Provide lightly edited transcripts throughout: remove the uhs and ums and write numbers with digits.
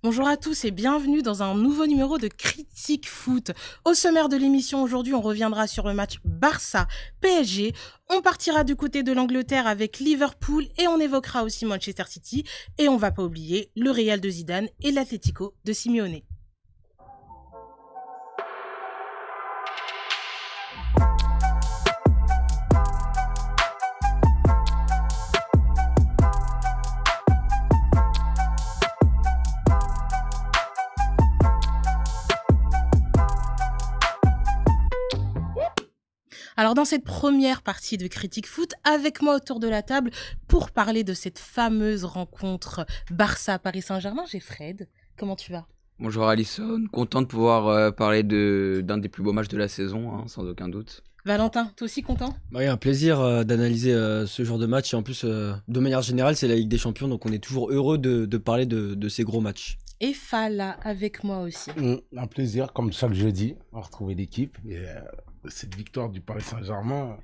Bonjour à tous et bienvenue dans un nouveau numéro de Critique Foot. Au sommaire de l'émission aujourd'hui, on reviendra sur le match Barça-PSG. On partira du côté de l'Angleterre avec Liverpool et on évoquera aussi Manchester City. Et on va pas oublier le Real de Zidane et l'Atlético de Simeone. Alors dans cette première partie de Critique Foot, avec moi autour de la table pour parler de cette fameuse rencontre Barça-Paris Saint-Germain, j'ai Fred. Comment tu vas ? Bonjour Alison, content de pouvoir parler d'un des plus beaux matchs de la saison, hein, sans aucun doute. Valentin, toi aussi content ? Oui, un plaisir d'analyser ce genre de match et en plus, de manière générale, c'est la Ligue des Champions, donc on est toujours heureux de parler de ces gros matchs. Et Fala avec moi aussi. Un plaisir, comme chaque jeudi, à retrouver l'équipe. Et cette victoire du Paris Saint-Germain,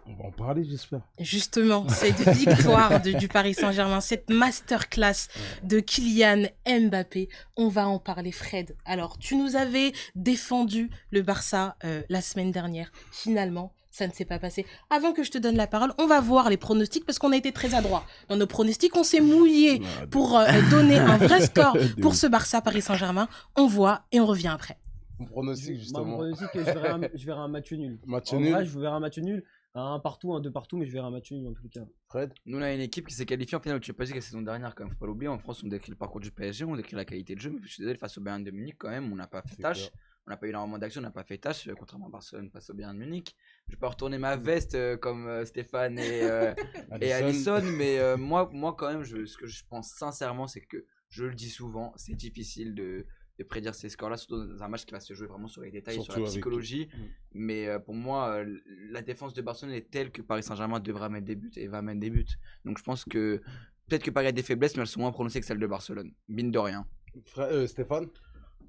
on va en parler, j'espère. Justement, cette victoire du Paris Saint-Germain, cette masterclass de Kylian Mbappé, on va en parler. Fred, alors tu nous avais défendu le Barça la semaine dernière. Finalement, ça ne s'est pas passé. Avant que je te donne la parole, on va voir les pronostics parce qu'on a été très adroit. Dans nos pronostics, on s'est mouillé pour donner un vrai score pour ce Barça-Paris Saint-Germain. On voit et on revient après. Mon pronostic, justement. Mon pronostic, je verrai un match nul. Match En nul. vrai, je verrai un match nul. Un partout, un deux partout, mais je verrai un match nul en tout cas. Fred. Nous, on a une équipe qui s'est qualifiée en finale du Champions League la saison dernière, quand même, faut pas l'oublier. En France, on décrit le parcours du PSG, on décrit la qualité de jeu, mais je suis désolé, face au Bayern de Munich, quand même, on n'a pas fait C'est tâche. clair. On n'a pas eu énormément d'action, on n'a pas fait tâche, contrairement à Barcelone face au Bayern de Munich. Je vais pas retourner ma veste comme Stéphane et Alisson, mais moi, quand même, ce que je pense sincèrement, c'est que, je le dis souvent, c'est difficile de prédire ces scores-là, surtout dans un match qui va se jouer vraiment sur les détails, Surtout sur la avec psychologie. Mais pour moi, la défense de Barcelone est telle que Paris Saint-Germain devra mettre des buts et va mettre des buts. Donc je pense que peut-être que Paris a des faiblesses, mais elles sont moins prononcées que celles de Barcelone. Mine de rien. Stéphane.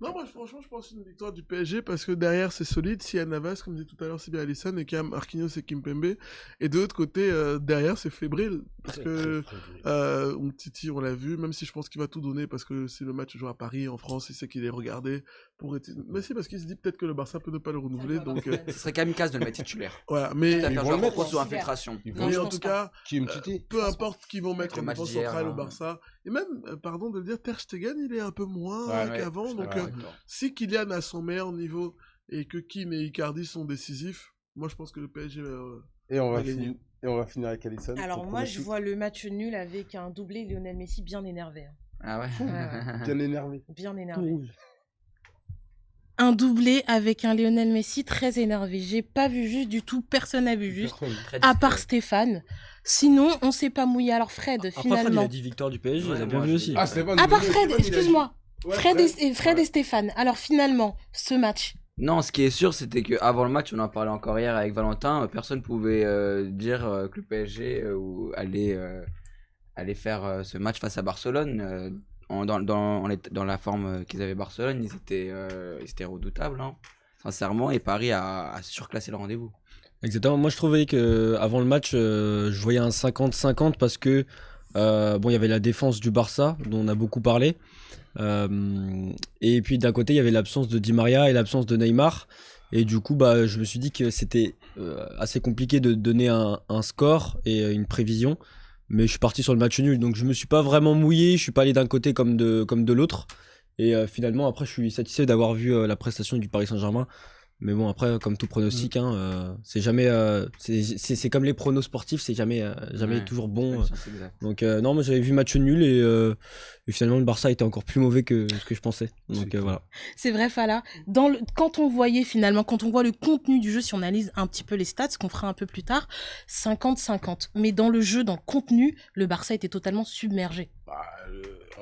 Non, moi franchement, je pense une victoire du PSG parce que derrière c'est solide. S'il y a Navas, comme disait tout à l'heure, c'est bien Alisson et qu'il y a Marquinhos et Kimpembe. Et de l'autre côté, derrière c'est fébrile. Parce que Umtiti, on l'a vu, même si je pense qu'il va tout donner parce que si le match joue à Paris, en France, il sait qu'il est regardé. Mais si, parce qu'il se dit peut-être que le Barça peut ne pas le renouveler. Donc, Ce serait kamikaze de le mettre titulaire. voilà, mais, Quitte à ils faire vont jouer le mettre, Rocco sous hein. infiltration. Ils Non, mais je en pense tout pas. cas, Qui est Umtiti peu importe qui vont mettre le en match défense d'hier, centrale au hein. Barça. Et même, pardon de le dire, Ter Stegen, il est un peu moins Ouais, qu'avant. Je suis Donc, d'accord avec toi. si Kylian a son meilleur niveau et que Kim et Icardi sont décisifs, moi je pense que le PSG Et on va va gagner. finir. Et on va finir avec Alisson. Alors Ton moi, je pronostic. vois le match nul avec un doublé Lionel Messi bien énervé. Ah ouais. Bien énervé. Bien Tout énervé. rouge. Un doublé avec un Lionel Messi très énervé. J'ai pas vu juste du tout, personne n'a vu juste, Personne. Très à part discret. Stéphane. Sinon, on s'est pas mouillé. Alors Fred, Après, Fred, il finalement. a dit victoire du PSG, Ouais, il a bien moi, vu je- aussi. Ah, Stéphane. À part désolé, Fred, Stéphane, il a dit- excuse-moi. Ouais, Fred et Stéphane. Alors finalement, ce match. Non, ce qui est sûr, c'était qu'avant le match, on en parlait encore hier avec Valentin, personne pouvait dire que le PSG allait faire ce match face à Barcelone. Dans la forme qu'ils avaient Barcelone, ils étaient redoutables, hein, sincèrement, et Paris a surclassé le rendez-vous. Exactement. Moi, je trouvais que avant le match, je voyais un 50-50 parce que il y avait la défense du Barça dont on a beaucoup parlé. Et puis d'un côté, il y avait l'absence de Di Maria et l'absence de Neymar. Et du coup, je me suis dit que c'était assez compliqué de donner un score et une prévision. Mais je suis parti sur le match nul, donc je me suis pas vraiment mouillé. Je suis pas allé d'un côté comme de l'autre. Et finalement, après, je suis satisfait d'avoir vu la prestation du Paris Saint-Germain. Mais bon, après, comme tout pronostic, c'est jamais, c'est comme les pronos sportifs, c'est jamais Ouais. toujours bon. C'est exact. Donc non, moi j'avais vu match nul et finalement le Barça était encore plus mauvais que ce que je pensais. Donc voilà. C'est vrai, Fala. Quand on voit le contenu du jeu, si on analyse un petit peu les stats, ce qu'on fera un peu plus tard, 50-50. Mais dans le jeu, dans le contenu, le Barça était totalement submergé.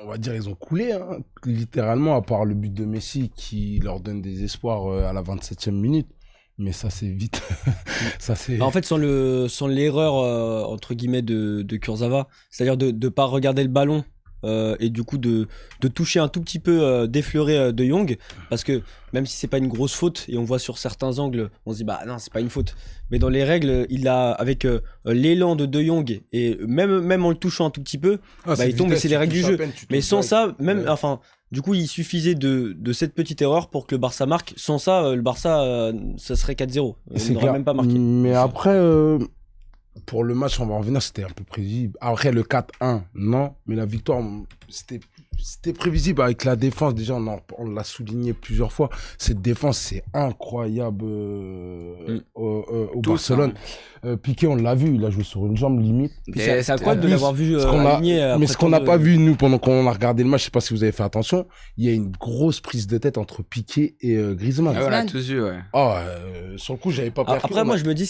On va dire ils ont coulé, hein, littéralement, à part le but de Messi qui leur donne des espoirs à la 27e minute. Mais ça, c'est vite. Ça, c'est... En fait, sans l'erreur entre guillemets de Kurzawa, c'est-à-dire de pas regarder le ballon et du coup de toucher un tout petit peu, d'effleurer De Jong, parce que même si c'est pas une grosse faute et on voit sur certains angles, on se dit bah non c'est pas une faute, mais dans les règles il a avec l'élan de Jong et même en le touchant un tout petit peu, il tombe et c'est les règles du jeu. Mais sans ça, même, enfin, Du coup, il suffisait de cette petite erreur pour que le Barça marque. Sans ça, le Barça, ça serait 4-0. Il C'est n'aurait clair. même pas marqué. Mais après, pour le match, on va revenir, c'était un peu prévisible. Après, le 4-1, non. Mais la victoire, c'était prévisible avec la défense. Déjà, on l'a souligné plusieurs fois. Cette défense, c'est incroyable au Tous, Barcelone. Piqué, on l'a vu, il a joué sur une jambe limite. Puis c'est incroyable de plus, l'avoir vu ce qu'on a- aligné. Mais après ce qu'on tant n'a de- pas vu, nous, pendant qu'on a regardé le match, je sais pas si vous avez fait attention, il y a une grosse prise de tête entre Piqué et Griezmann. Ah, voilà, tous vu, ouais. Sur le coup, j'avais pas Ah, percuté. après, moi, je me dis,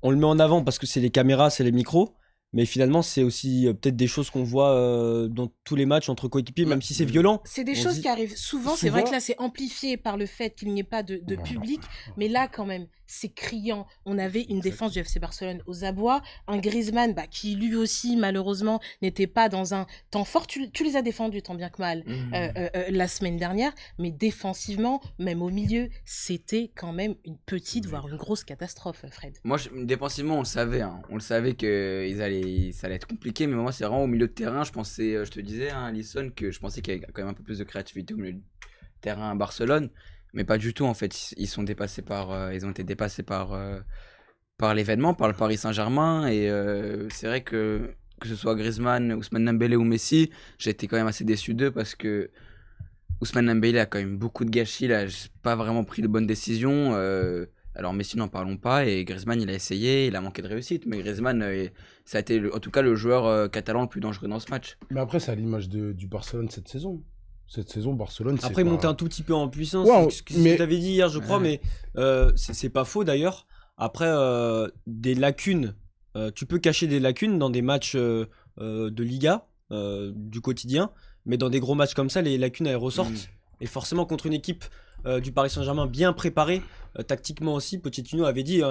on le met en avant parce que c'est les caméras, c'est les micros. Mais finalement, c'est aussi peut-être des choses qu'on voit dans tous les matchs entre coéquipiers, même si c'est violent. C'est des On choses dit- qui arrivent souvent. C'est vrai que là, c'est amplifié par le fait qu'il n'y ait pas de public. Mais là, quand même, c'est criant. On avait une défense du FC Barcelone aux abois. Un Griezmann qui, lui aussi, malheureusement, n'était pas dans un temps fort. Tu les as défendus tant bien que mal la semaine dernière. Mais défensivement, même au milieu, c'était quand même une petite, voire une grosse catastrophe, Fred. Moi, défensivement, on le savait. Hein. On le savait que ça allait être compliqué. Mais moi, c'est vraiment au milieu de terrain. Je pensais, je te disais, hein, Alisson, que je pensais qu'il y avait quand même un peu plus de créativité au milieu de terrain à Barcelone. Mais pas du tout, en fait. Ils ont été dépassés par l'événement, par le Paris Saint-Germain. Et c'est vrai que ce soit Griezmann, Ousmane Dembélé ou Messi, j'ai été quand même assez déçu d'eux parce que Ousmane Dembélé a quand même beaucoup de gâchis. Il a pas vraiment pris de bonnes décisions. Alors Messi, n'en parlons pas. Et Griezmann, il a essayé, il a manqué de réussite. Mais Griezmann, ça a été en tout cas le joueur catalan le plus dangereux dans ce match. Mais après, c'est à l'image du Barcelone cette saison. Cette saison, Barcelone, c'est Après, pas... monter un tout petit peu en puissance, Ouais, c'est ce que mais- tu avais dit hier, je crois, Ouais. mais c'est pas faux d'ailleurs. Après, des lacunes, tu peux cacher des lacunes dans des matchs de Liga, du quotidien, mais dans des gros matchs comme ça, les lacunes, elles ressortent. Et forcément, contre une équipe du Paris Saint-Germain bien préparée, tactiquement aussi, Pochettino avait dit,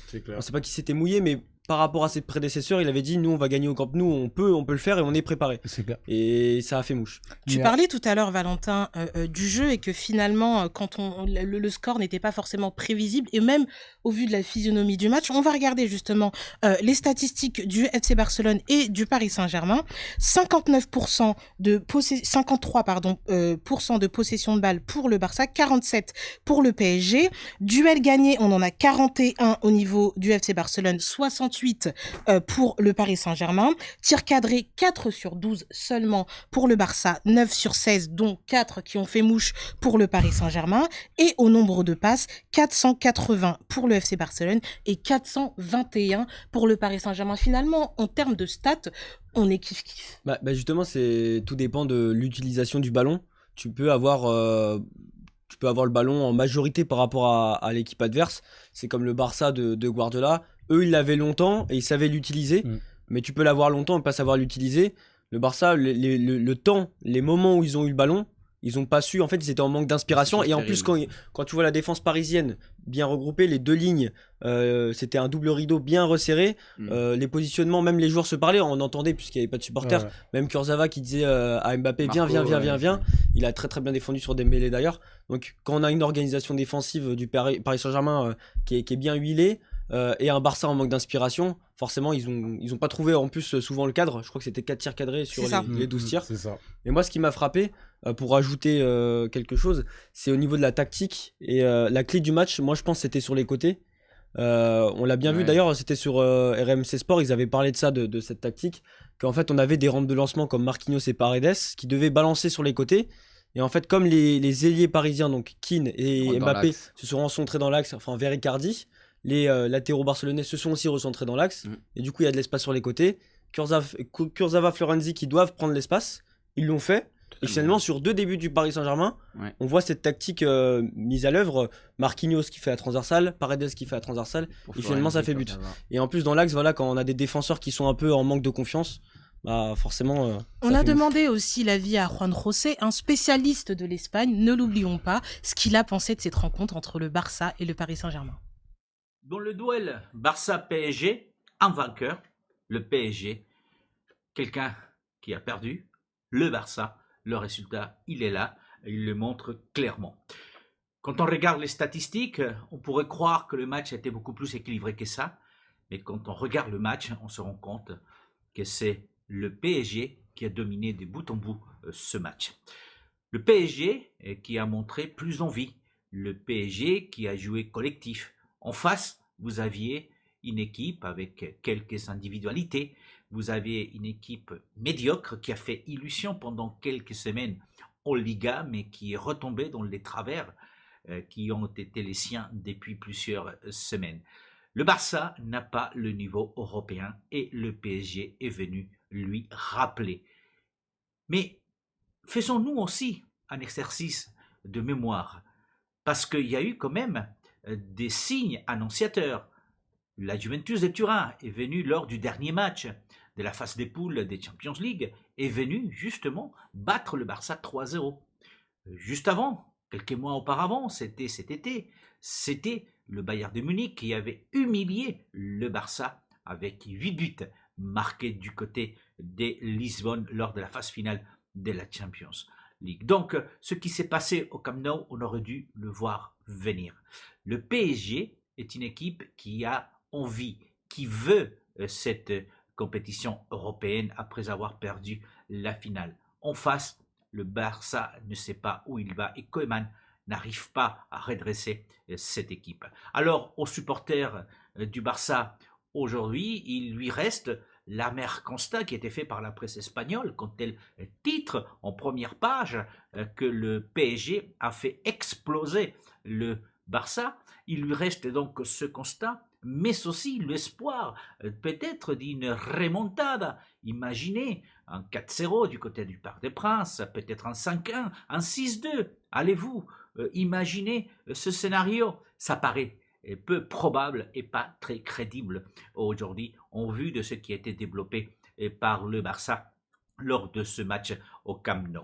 C'est clair. on sait pas qui s'était mouillé, mais par rapport à ses prédécesseurs, il avait dit, nous, on va gagner au Camp Nou, on peut le faire et on est préparé. C'est clair. Et ça a fait mouche. Tu Mais- parlais tout à l'heure, Valentin, du jeu et que finalement, quand le score n'était pas forcément prévisible et même au vu de la physionomie du match, on va regarder justement les statistiques du FC Barcelone et du Paris Saint-Germain. 53% de possession de balle pour le Barça, 47 pour le PSG. Duel gagné, on en a 41 au niveau du FC Barcelone, 68 pour le Paris Saint-Germain. Tir cadré, 4 sur 12 seulement pour le Barça, 9 sur 16, dont 4 qui ont fait mouche pour le Paris Saint-Germain. Et au nombre de passes, 480 pour le FC Barcelone et 421 pour le Paris Saint-Germain. Finalement, en termes de stats, on est kiff-kiff. Bah justement, tout dépend de l'utilisation du ballon. Tu peux avoir le ballon en majorité par rapport à l'équipe adverse. C'est comme le Barça de Guardiola. Eux, ils l'avaient longtemps et ils savaient l'utiliser. Mais tu peux l'avoir longtemps et pas savoir l'utiliser. Le Barça, le temps, les moments où ils ont eu le ballon, ils n'ont pas su. En fait, ils étaient en manque d'inspiration. C'est Et en plus, quand tu vois la défense parisienne bien regroupée, les deux lignes, c'était un double rideau bien resserré. Les positionnements, même les joueurs se parlaient, on entendait puisqu'il n'y avait pas de supporters. Ouais. Même Kurzawa qui disait à Mbappé, viens, Marco, viens. Il a très très bien défendu sur Dembélé d'ailleurs. Donc quand on a une organisation défensive du Paris Saint-Germain qui est bien huilée, et un Barça en manque d'inspiration, forcément ils ont pas trouvé en plus souvent le cadre. Je crois que c'était 4 tirs cadrés sur C'est ça. les 12 tirs. C'est ça. Et moi, ce qui m'a frappé, pour ajouter quelque chose, c'est au niveau de la tactique. Et la clé du match, moi, je pense, c'était sur les côtés. On l'a bien vu, Ouais. d'ailleurs, c'était sur RMC Sport, ils avaient parlé de ça, de cette tactique. Qu'en fait, on avait des rampes de lancement comme Marquinhos et Paredes qui devaient balancer sur les côtés. Et en fait, comme les ailiers parisiens, donc Keane et Dans Mbappé, l'axe. se sont recentrés dans l'axe, enfin vers Icardi, les latéraux barcelonais se sont aussi recentrés dans l'axe. Et du coup, il y a de l'espace sur les côtés. Kurzawa, Florenzi qui doivent prendre l'espace. Ils l'ont fait. Et finalement, sur 2 débuts du Paris Saint-Germain, Ouais. on voit cette tactique mise à l'œuvre. Marquinhos qui fait la transversale, Paredes qui fait la transversale. Pour Et finalement, ça fait but. Florenzi, Et en plus, dans l'axe, voilà, quand on a des défenseurs qui sont un peu en manque de confiance, bah forcément. On ça a fait demandé aussi l'avis à Juan José, un spécialiste de l'Espagne, ne l'oublions pas, ce qu'il a pensé de cette rencontre entre le Barça et le Paris Saint-Germain. Dans le duel Barça-PSG, un vainqueur, le PSG, quelqu'un qui a perdu, le Barça, le résultat, il est là, et il le montre clairement. Quand on regarde les statistiques, on pourrait croire que le match était beaucoup plus équilibré que ça, mais quand on regarde le match, on se rend compte que c'est le PSG qui a dominé de bout en bout ce match. Le PSG qui a montré plus d'envie. Le PSG qui a joué collectif. En face, vous aviez une équipe avec quelques individualités. Vous aviez une équipe médiocre qui a fait illusion pendant quelques semaines en Liga, mais qui est retombée dans les travers qui ont été les siens depuis plusieurs semaines. Le Barça n'a pas le niveau européen et le PSG est venu lui rappeler. Mais faisons-nous aussi un exercice de mémoire, parce qu'il y a eu quand même des signes annonciateurs. La Juventus de Turin est venue lors du dernier match de la phase des poules des Champions League, est venue justement battre le Barça 3-0. Juste avant, quelques mois auparavant, c'était cet été, c'était le Bayern de Munich qui avait humilié le Barça avec 8 buts marqués du côté de Lisbonne lors de la phase finale de la Champions League. Donc, ce qui s'est passé au Camp Nou, on aurait dû le voir venir. Le PSG est une équipe qui a envie, qui veut cette compétition européenne après avoir perdu la finale. En face, le Barça ne sait pas où il va et Koeman n'arrive pas à redresser cette équipe. Alors, aux supporters du Barça, aujourd'hui, il lui reste l'amer constat qui a été fait par la presse espagnole quand elle titre en première page que le PSG a fait exploser le Barça. Il lui reste donc ce constat, mais aussi l'espoir peut-être d'une remontada. Imaginez un 4-0 du côté du Parc des Princes, peut-être un 5-1, un 6-2. Allez-vous imaginer ce scénario? Ça paraît peu probable et pas très crédible aujourd'hui en vue de ce qui a été développé par le Barça lors de ce match au Camp Nou.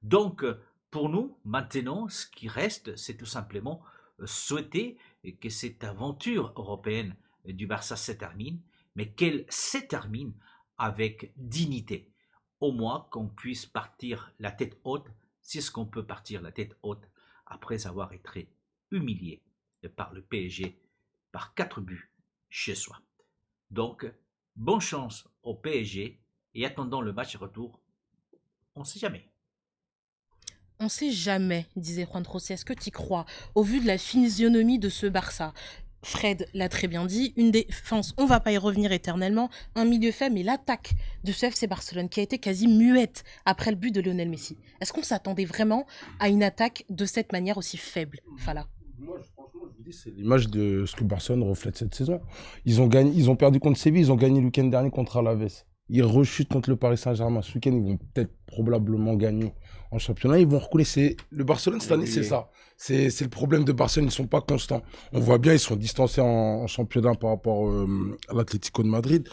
Donc, pour nous, maintenant, ce qui reste, c'est tout simplement souhaiter que cette aventure européenne du Barça se termine, mais qu'elle se termine avec dignité. Au moins qu'on puisse partir la tête haute, c'est ce qu'on peut partir la tête haute après avoir été humilié par le PSG par 4 buts chez soi. Donc, bonne chance au PSG et attendant le match retour, on ne sait jamais. On sait jamais, disait Juan Rossi. Est-ce que tu y crois au vu de la physionomie de ce Barça? Fred l'a très bien dit, une défense, on va pas y revenir éternellement, un milieu faible, mais l'attaque de ce FC Barcelone qui a été quasi muette après le but de Lionel Messi. Est-ce qu'on s'attendait vraiment à une attaque de cette manière aussi faible, Fala? Moi, franchement, je vous dis, c'est l'image de ce que Barcelone reflète cette saison. Ils ont perdu contre Séville, ils ont gagné le week-end dernier contre Alaves. Ils rechutent contre le Paris Saint-Germain. Ce week-end, ils vont peut-être probablement gagner en championnat. Ils vont recouler. Le Barcelone, cette année, c'est ça. C'est le problème de Barcelone. Ils ne sont pas constants. On voit bien, ils sont distancés en championnat par rapport à l'Atlético de Madrid.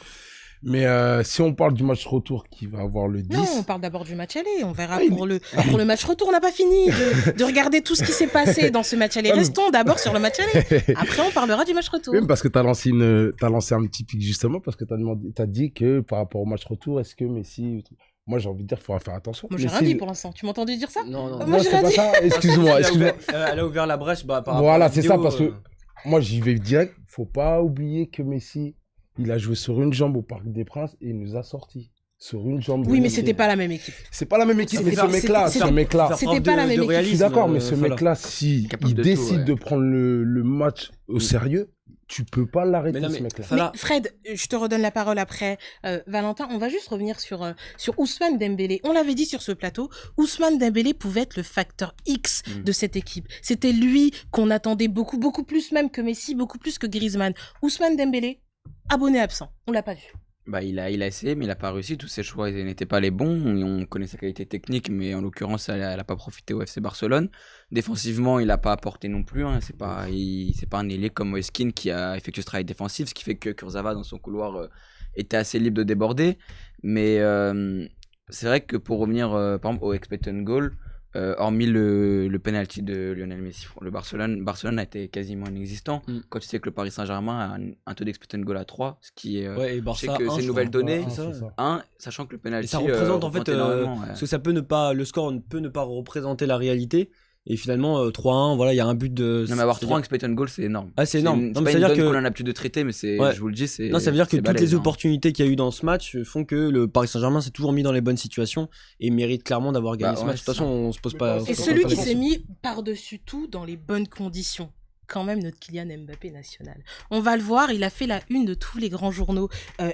Mais si on parle du match retour qui va avoir le 10... Non, on parle d'abord du match aller. On verra pour le match retour. On n'a pas fini de regarder tout ce qui s'est passé dans ce match aller. Restons d'abord sur le match aller. Après, on parlera du match retour. Oui, parce que tu as lancé un petit pic justement, parce que tu as dit que par rapport au match retour, est-ce que Messi... Moi, j'ai envie de dire qu'il faudra faire attention. Moi, j'ai rien dit pour l'instant. Tu m'as entendu dire ça? Non. Moi, j'ai rien dit. Excuse-moi. Elle a ouvert la brèche par rapport voilà, à la c'est vidéo, ça, parce que moi, j'y vais direct. Faut pas oublier que Messi, il a joué sur une jambe au Parc des Princes et il nous a sorti sur une jambe. Oui, mais c'était pas la même équipe. C'est pas la même équipe, mais ce mec-là, c'était pas la même équipe. Je suis d'accord, mais ce mec-là, si il décide de prendre le match au sérieux, tu peux pas l'arrêter, ce mec-là. Mais Fred, je te redonne la parole après. Valentin, on va juste revenir sur Ousmane Dembélé. On l'avait dit sur ce plateau, Ousmane Dembélé pouvait être le facteur X de cette équipe. C'était lui qu'on attendait beaucoup, beaucoup plus même que Messi, beaucoup plus que Griezmann. Ousmane Dembélé, abonné absent. On l'a pas vu. Bah, il a essayé, mais il n'a pas réussi. Tous ses choix n'étaient pas les bons. On connaît sa qualité technique, mais en l'occurrence, elle n'a pas profité au FC Barcelone. Défensivement, il n'a pas apporté non plus. Hein. C'est pas un ailier comme Moeskin qui a effectué ce travail défensif, ce qui fait que Kurzawa, dans son couloir, était assez libre de déborder. Mais c'est vrai que pour revenir, par exemple, au expected goal, hormis le penalty de Lionel Messi, le Barcelone a été quasiment inexistant. Quand tu sais que le Paris Saint-Germain a un taux d'expected goal à 3, ce qui est, je sais que c'est une nouvelle donnée, sachant que le penalty ça représente en fait, parce que ça peut le score ne peut ne pas représenter la réalité. Et finalement, 3-1, voilà, il y a un but de. Non, mais avoir 3 expected goals, c'est énorme. Ah, c'est énorme. C'est Non, pas mais ça une veut dire donne que- qu'on en a plus de traiter, mais c'est, Ouais. je vous le dis, c'est. Non, ça veut dire que c'est toutes balèze, les hein. opportunités qu'il y a eu dans ce match font que le Paris Saint-Germain s'est toujours mis dans les bonnes situations et mérite clairement d'avoir gagné Bah, ce ouais, match. De toute c'est façon, on se pose pas. on se Et pose celui pas qui de s'est question. mis par-dessus tout dans les bonnes conditions, quand même notre Kylian Mbappé national. On va le voir, il a fait la une de tous les grands journaux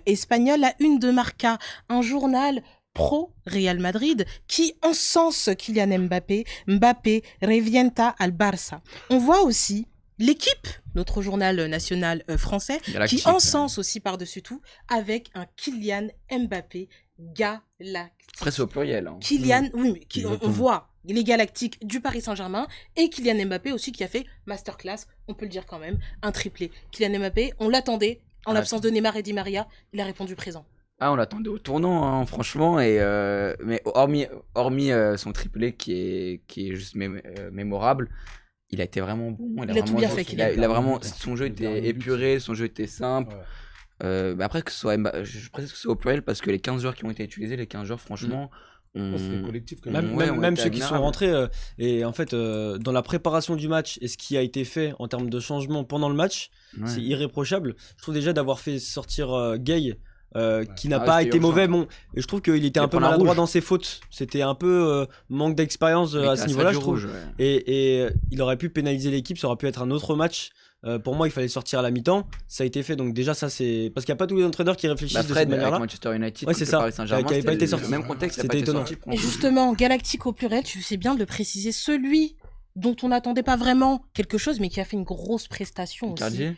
espagnols, la une de Marca, un journal pro Real Madrid qui encense Kylian Mbappé. Mbappé revienta al Barça. On voit aussi l'équipe, notre journal national français, Galactique, qui encense aussi par-dessus tout avec un Kylian Mbappé galactique. Presque au pluriel. Hein. Kylian, oui, mais on Exactement. voit les Galactiques du Paris Saint-Germain et Kylian Mbappé aussi qui a fait masterclass, on peut le dire quand même, un triplé. Kylian Mbappé, on l'attendait, en Ah, l'absence de Neymar et Di Maria, il a répondu présent. Ah, on l'attendait au tournant, hein, franchement. Et, mais hormis son triplé qui est juste mémorable, il a été vraiment bon. Il a tout bien fait, Il a Kylian. vraiment, son jeu Le dernier était but. épuré, son jeu était simple. Ouais. Mais après, que ce soit je précise que ce soit au pluriel parce que les 15 joueurs qui ont été utilisés, les 15 joueurs, franchement, C'était collectif quand Même, même. Ouais, même, on même était ceux qui sont admirables. rentrés, et en fait, dans la préparation du match et ce qui a été fait en termes de changement pendant le match, ouais. c'est irréprochable. Je trouve déjà d'avoir fait sortir Gay, qui n'a Ah, pas c'était été urgent. mauvais. Bon, et je trouve qu'il était Il un peu prend la maladroit rouge. dans ses fautes. C'était un peu manque d'expérience Il à était ce ça niveau-là, du je trouve. rouge, ouais. Et il aurait pu pénaliser l'équipe, ça aurait pu être un autre match. Pour moi, il fallait sortir à la mi-temps. Ça a été fait, donc déjà, ça c'est. Parce qu'il n'y a pas tous les entraîneurs qui réfléchissent Bah, de cette Fred avec manière-là. Manchester United, Ouais, contre c'est le ça. Paris Saint-Germain, Qui avait pas c'était été sorti. le même contexte, il a C'était pas été étonnant. sorti pour Et un coup. justement, Galactique au pluriel, tu fais bien de le préciser, celui dont on n'attendait pas vraiment quelque chose, mais qui a fait une grosse prestation aussi. Icardi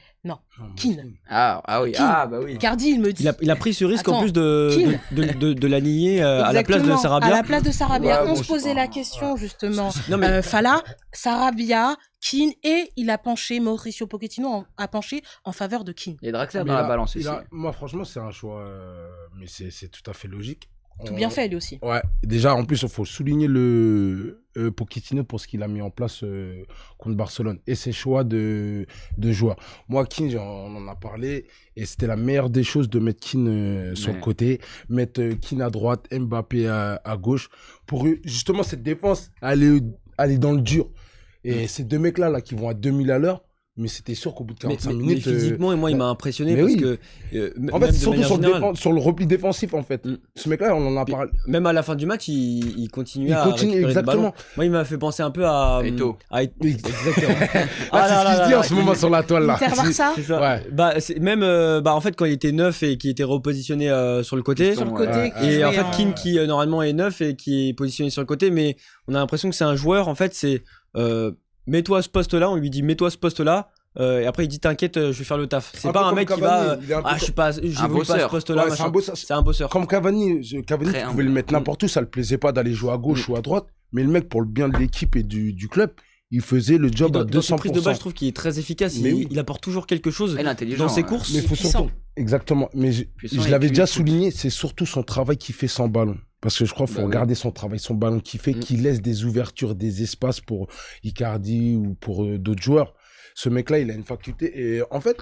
Keane. Ah oui, Keane. ah bah oui. Icardi, il me dit. Il a pris ce risque en Attends, plus de Keane. l'aligner à la place de Exactement, Sarabia. À la place de Sarabia. Ouais, On bon, se je sais posait pas. la question, justement. Non, mais Fala, Sarabia, Keane, et il a penché, Mauricio Pochettino a penché en faveur de Keane. Il y a Draxler Mais dans la là, balance aussi. moi, franchement, c'est un choix, mais c'est tout à fait logique. Tout bien fait, lui aussi. Ouais, déjà, en plus, il faut souligner le Pochettino pour ce qu'il a mis en place contre Barcelone et ses choix de joueurs. Moi, Keane, on en a parlé et c'était la meilleure des choses de mettre Keane sur le Ouais. côté, mettre Keane à droite, Mbappé à gauche pour justement cette défense aller dans le dur. Et ces deux mecs-là là, qui vont à 2000 à l'heure, mais c'était sûr qu'au bout de 45 mais minutes. physiquement, et moi, il m'a impressionné mais parce oui. que. En même fait, de surtout manière générale, sur le repli défensif, en fait. Mm. Ce mec-là, on en a Puis, parlé. même à la fin du match, il continuait Il à continue, récupérer des ballons. exactement. Moi, il m'a fait penser un peu à. Eto'o. Exactement. Là, c'est ce qui se dit en ce moment sur la toile, là. Inter-Barça, C'est ça. Ouais. Bah, même, en fait, quand il était neuf et qui était repositionné sur le côté. sur le Ouais. côté. Ouais. qui Et jouait en fait, en- Keane qui normalement est neuf et qui est positionné sur le côté, mais on a l'impression que c'est un joueur. En fait, c'est mets-toi à ce poste-là. On lui dit mets-toi à ce poste-là. Et après, il dit t'inquiète, je vais faire le taf. C'est Un pas peu un comme mec qui Cavani, va. il est un peu Je suis pas. J'ai Un voulu pas à ce bosseur. poste-là. Ouais, c'est machin. un bosseur. C'est un bosseur. Comme Cavani, Très tu pouvais humble. le mettre n'importe où, ça le plaisait pas d'aller jouer à gauche ou à droite. Mais le mec, pour le bien de l'équipe et du club, il faisait le job à Dans ses 200%. prises de balle, je trouve qu'il est très efficace. Mais Il, oui. il apporte toujours quelque chose Il est intelligent. dans ses ouais. courses. Mais il faut Puissant. surtout. Exactement. Mais Puissant je et l'avais puis déjà il foot. souligné, c'est surtout son travail qu'il fait sans ballon. Parce que je crois qu'il faut Bah oui. regarder son travail, son ballon qu'il fait, Mm. qu'il laisse des ouvertures, des espaces pour Icardi ou pour d'autres joueurs. Ce mec-là, il a une faculté. Et en fait,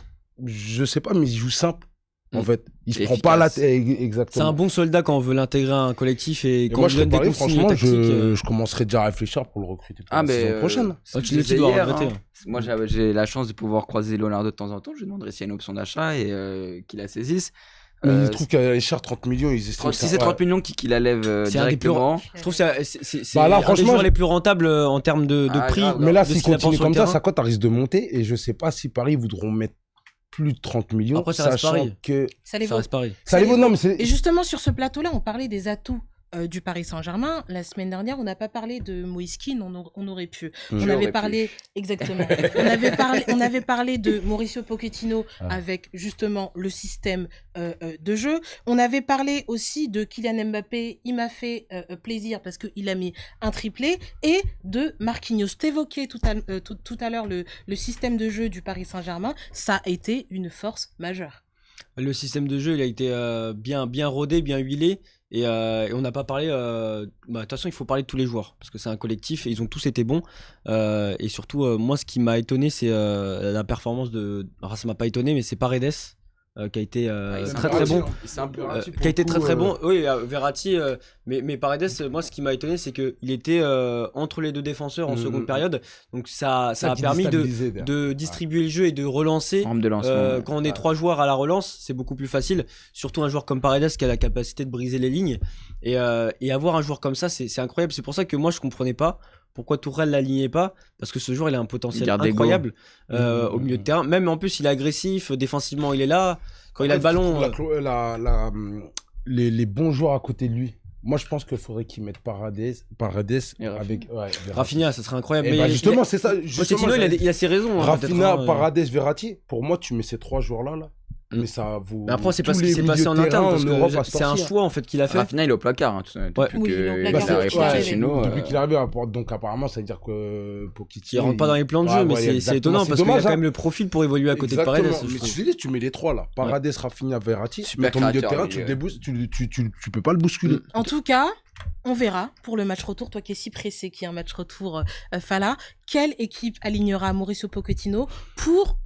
je sais pas, mais il joue simple. En Mm. fait, il se Et prend pas la efficace. tête. C'est Exactement. un bon soldat quand on veut l'intégrer à un collectif et Et quand moi, on je lui donne serais des pareil, consignes franchement, tactiques. je commencerais déjà à réfléchir pour le recruter pour Ah, la mais saison prochaine. Ah, tu je le disais dis, dois hier, regretter, hein. Moi, j'ai la chance de pouvoir croiser Leonardo de temps en temps. Je lui demanderai s'il y a une option d'achat et qu'il la saisisse. Mais Euh, il trouve qu'elle est chère, 30 millions, ils estiment Si c'est 30 millions qui la lève C'est un des plus directement. Je trouve que c'est Bah là, un des franchement, joueurs les plus rentables en termes de Ah, prix. grave. Mais là, de ce s'il qu'il apporte continue sur le comme ça, terrain. sa cote risque de monter. Et je sais pas si Paris voudront mettre plus de 30 millions. Après, ça reste sachant Paris. que. Ça les Ça vaut. reste pareil. Ça les vaut, non, mais c'est. Et justement, sur ce plateau-là, on parlait des atouts du Paris Saint-Germain. La semaine dernière, on n'a pas parlé de Moïse Kean, on aurait pu. Mm. On J'aurais avait pu. parlé, exactement. on avait parlé de Mauricio Pochettino Ah. avec justement le système de jeu. On avait parlé aussi de Kylian Mbappé. Il m'a fait plaisir parce qu'il a mis un triplé. Et de Marquinhos. T'évoquais tout à l'heure le système de jeu du Paris Saint-Germain. Ça a été une force majeure. Le système de jeu, il a été bien rodé, bien huilé. Et on n'a pas parlé. De toute façon, il faut parler de tous les joueurs parce que c'est un collectif et ils ont tous été bons. Et surtout, moi, ce qui m'a étonné, c'est la performance de. Alors, ça m'a pas étonné, mais c'est Paredes qui a été il très très bon. C'est un peu. Qui a été très très bon. Oui, Verratti, mais Paredes, moi ce qui m'a étonné, c'est qu'il était entre les deux défenseurs en seconde période. Donc ça a permis de distribuer le jeu et de relancer. Arme de lancement. Quand on est 3 joueurs à la relance, c'est beaucoup plus facile. Surtout un joueur comme Paredes qui a la capacité de briser les lignes. Et avoir un joueur comme ça, c'est incroyable. C'est pour ça que moi je comprenais pas pourquoi Tourelle l'alignait pas, parce que ce joueur il a un potentiel incroyable au milieu de terrain. Même en plus il est agressif, défensivement il est là. Quand il a le ballon, les bons joueurs à côté de lui. Moi, je pense qu'il faudrait qu'ils mettent Paredes avec Rafinha, ça serait incroyable. Mais justement, c'est ça. Pochettino, il a ses raisons. Rafinha, Paredes, Verratti. Pour moi, tu mets ces 3 joueurs-là. Mais ça vaut. Mais après, c'est pas ce qui s'est passé en interne, parce que c'est un choix en fait qu'il a fait. Rafinha, il est au placard. Oui, il est au placard. Depuis qu'il est arrivé, donc apparemment, ça veut dire que Il Pochettino. rentre pas dans les plans de jeu, mais c'est étonnant parce qu'il a quand même le profil pour évoluer à côté de Paredes. Mais tu dis, tu mets les 3 là. Paredes, Rafinha, Verratti. Mais ton milieu de terrain, tu peux pas le bousculer. En tout cas, on verra pour le match retour. Toi qui es si pressé qu'il y a un match retour, Fala, quelle équipe alignera Mauricio Pochettino pour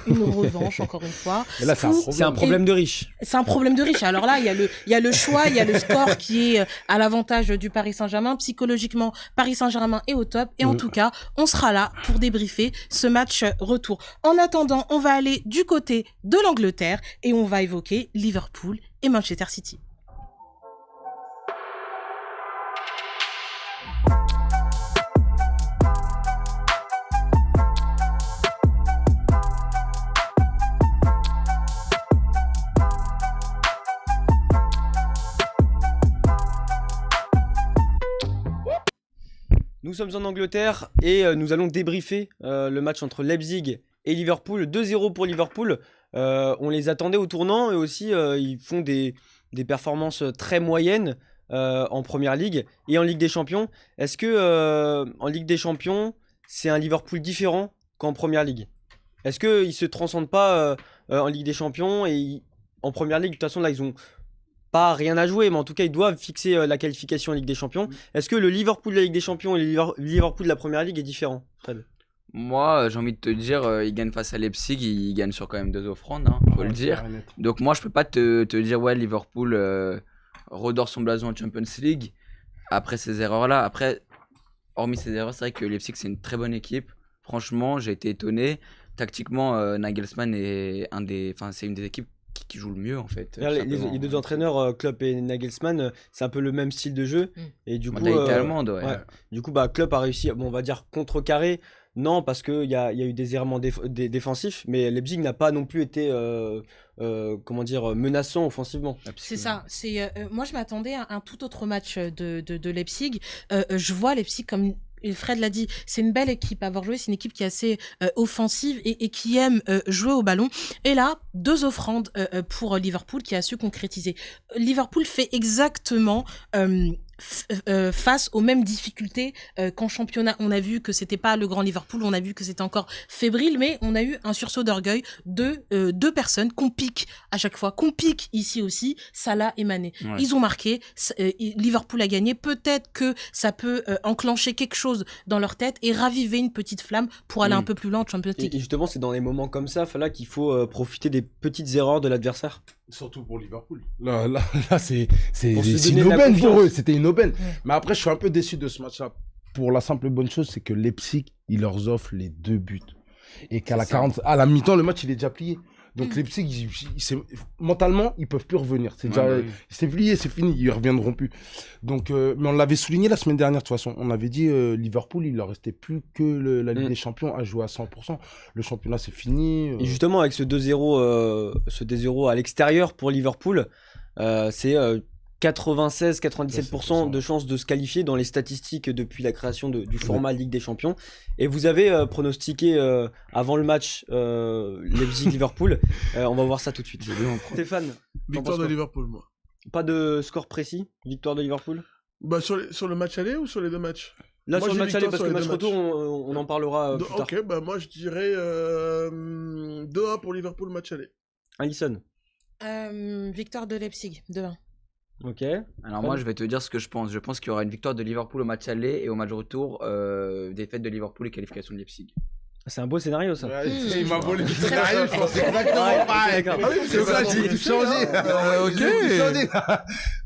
une revanche, encore une fois. Et là, c'est un problème de riche. C'est un problème de riche. Alors là, il y a le choix, il y a le score qui est à l'avantage du Paris Saint-Germain. Psychologiquement, Paris Saint-Germain est au top. Et en tout cas, on sera là pour débriefer ce match retour. En attendant, on va aller du côté de l'Angleterre et on va évoquer Liverpool et Manchester City. Nous sommes en Angleterre et nous allons débriefer le match entre Leipzig et Liverpool. 2-0 pour Liverpool. On les attendait au tournant et aussi ils font des performances très moyennes en Première Ligue et en Ligue des Champions. Est-ce que en Ligue des Champions, c'est un Liverpool différent qu'en Première Ligue? Est-ce qu'ils ne se transcendent pas en Ligue des Champions et en Première Ligue, de toute façon, là, ils ont pas rien à jouer, mais en tout cas, ils doivent fixer la qualification en Ligue des Champions. Est-ce que le Liverpool de la Ligue des Champions et le Liverpool de la Première Ligue est différent, Fred? Moi, j'ai envie de te dire, ils gagnent face à Leipzig, ils gagnent sur quand même 2 offrandes, faut le dire. Donc moi, je peux pas te dire, ouais, Liverpool redore son blason en Champions League après ces erreurs-là. Après, hormis ces erreurs, c'est vrai que Leipzig, c'est une très bonne équipe. Franchement, j'ai été étonné. Tactiquement, Nagelsmann c'est une des équipes qui joue le mieux en fait. Les deux entraîneurs, Klopp et Nagelsmann, c'est un peu le même style de jeu. Et du coup, allemande, ouais. Du coup, Klopp a réussi, on va dire contrecarrer. Non, parce qu'il y a eu des errements défensifs, mais Leipzig n'a pas non plus été menaçant offensivement. C'est ça. Moi, je m'attendais à un tout autre match de Leipzig. Je vois Leipzig comme Fred l'a dit, c'est une belle équipe à avoir joué, c'est une équipe qui est assez offensive et qui aime jouer au ballon. Et là, 2 offrandes pour Liverpool qui a su concrétiser. Liverpool fait exactement face aux mêmes difficultés qu'en championnat. On a vu que c'était pas le grand Liverpool, on a vu que c'était encore fébrile, mais on a eu un sursaut d'orgueil de 2 personnes qu'on pique à chaque fois, qu'on pique ici aussi, Salah et Mané. Ouais. Ils ont marqué, Liverpool a gagné, peut-être que ça peut enclencher quelque chose dans leur tête et raviver une petite flamme pour aller un peu plus loin en Champions League. Et justement, c'est dans les moments comme ça, qu'il faut profiter des petites erreurs de l'adversaire. Surtout pour Liverpool. Là c'est une aubaine pour eux. C'était une aubaine. Mais après, je suis un peu déçu de ce match-là. Pour la simple bonne chose, c'est que Leipzig, il leur offre les 2 buts. Et qu'à la mi-temps, le match, il est déjà plié. Donc Leipzig, mentalement, ils peuvent plus revenir. C'est plié, c'est fini, ils reviendront plus. Donc, mais on l'avait souligné la semaine dernière de toute façon. On avait dit Liverpool, il leur restait plus que la Ligue des Champions à jouer à 100%. Le championnat, c'est fini. Et justement, avec ce 2-0 à l'extérieur pour Liverpool, c'est 96-97% de chances de se qualifier dans les statistiques depuis la création du format Ligue des Champions. Et vous avez pronostiqué avant le match Leipzig-Liverpool. On va voir ça tout de suite. Stéphane, victoire de Liverpool, moi. Pas de score précis, victoire de Liverpool? Sur le match aller ou sur les 2 matchs? Là, moi, sur le match aller, parce que le match retour, on en parlera plus tard. Ok, moi je dirais 2-1 pour Liverpool, match aller. Alisson? Victoire de Leipzig, 2-1. Ok. Alors moi je vais te dire ce que je pense. Je pense qu'il y aura une victoire de Liverpool au match aller et au match retour, défaite de Liverpool et qualification de Leipzig. C'est un beau scénario ça. Ouais, il m'a volé le scénario, je pense exactement Ouais, pareil. d'accord. Ah oui, c'est ça, j'ai tout changé. Ok. J'ai tout changé.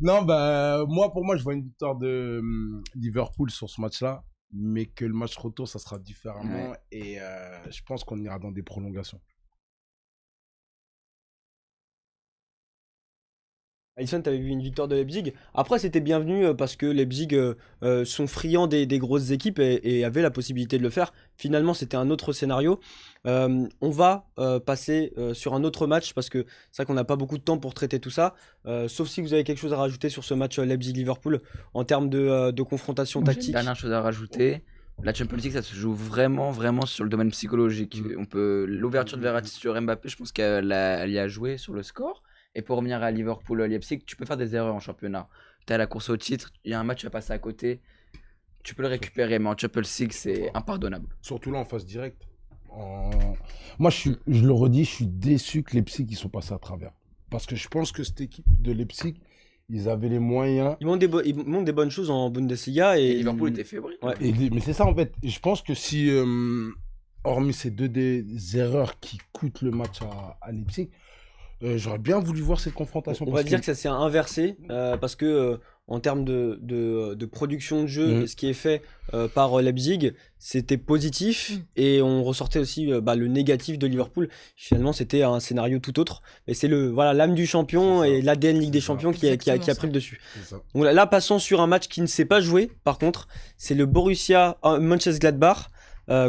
Non, bah, pour moi, je vois une victoire de Liverpool sur ce match-là, mais que le match retour, ça sera différemment. Ouais. Et je pense qu'on ira dans des prolongations. Alisson, tu avais vu une victoire de Leipzig. Après, c'était bienvenu parce que Leipzig sont friands des grosses équipes et avaient la possibilité de le faire. Finalement, c'était un autre scénario. On va passer sur un autre match parce que c'est vrai qu'on n'a pas beaucoup de temps pour traiter tout ça. Sauf si vous avez quelque chose à rajouter sur ce match Leipzig-Liverpool en termes de confrontation J'ai une tactique. dernière chose à rajouter. La Champions League, ça se joue vraiment, vraiment sur le domaine psychologique. L'ouverture de Verratti sur Mbappé, je pense qu'elle y a joué sur le score. Et pour revenir à Liverpool-Leipzig, tu peux faire des erreurs en championnat. Tu à la course au titre, il y a un match à passer à côté, tu peux le récupérer, mais en Champions League, c'est impardonnable. Surtout là en phase directe. Moi, je le redis, je suis déçu que Leipzig ils sont passés à travers. Parce que je pense que cette équipe de Leipzig, ils avaient les moyens. Ils montrent des bonnes choses en Bundesliga Et et Liverpool était fébrile. Ouais. Mais c'est ça en fait. Et je pense que si, hormis ces des erreurs qui coûtent le match à Leipzig, j'aurais bien voulu voir cette confrontation. On parce va dire que ça s'est inversé parce que en termes de production de jeu, et ce qui est fait par Leipzig, c'était positif et on ressortait aussi le négatif de Liverpool. Finalement, c'était un scénario tout autre. Et c'est l'âme du champion C'est ça. et l'ADN Ligue des C'est ça. Champions qui a Exactement pris le dessus. C'est ça. Donc là, passons sur un match qui ne s'est pas joué. Par contre, c'est le Borussia Mönchengladbach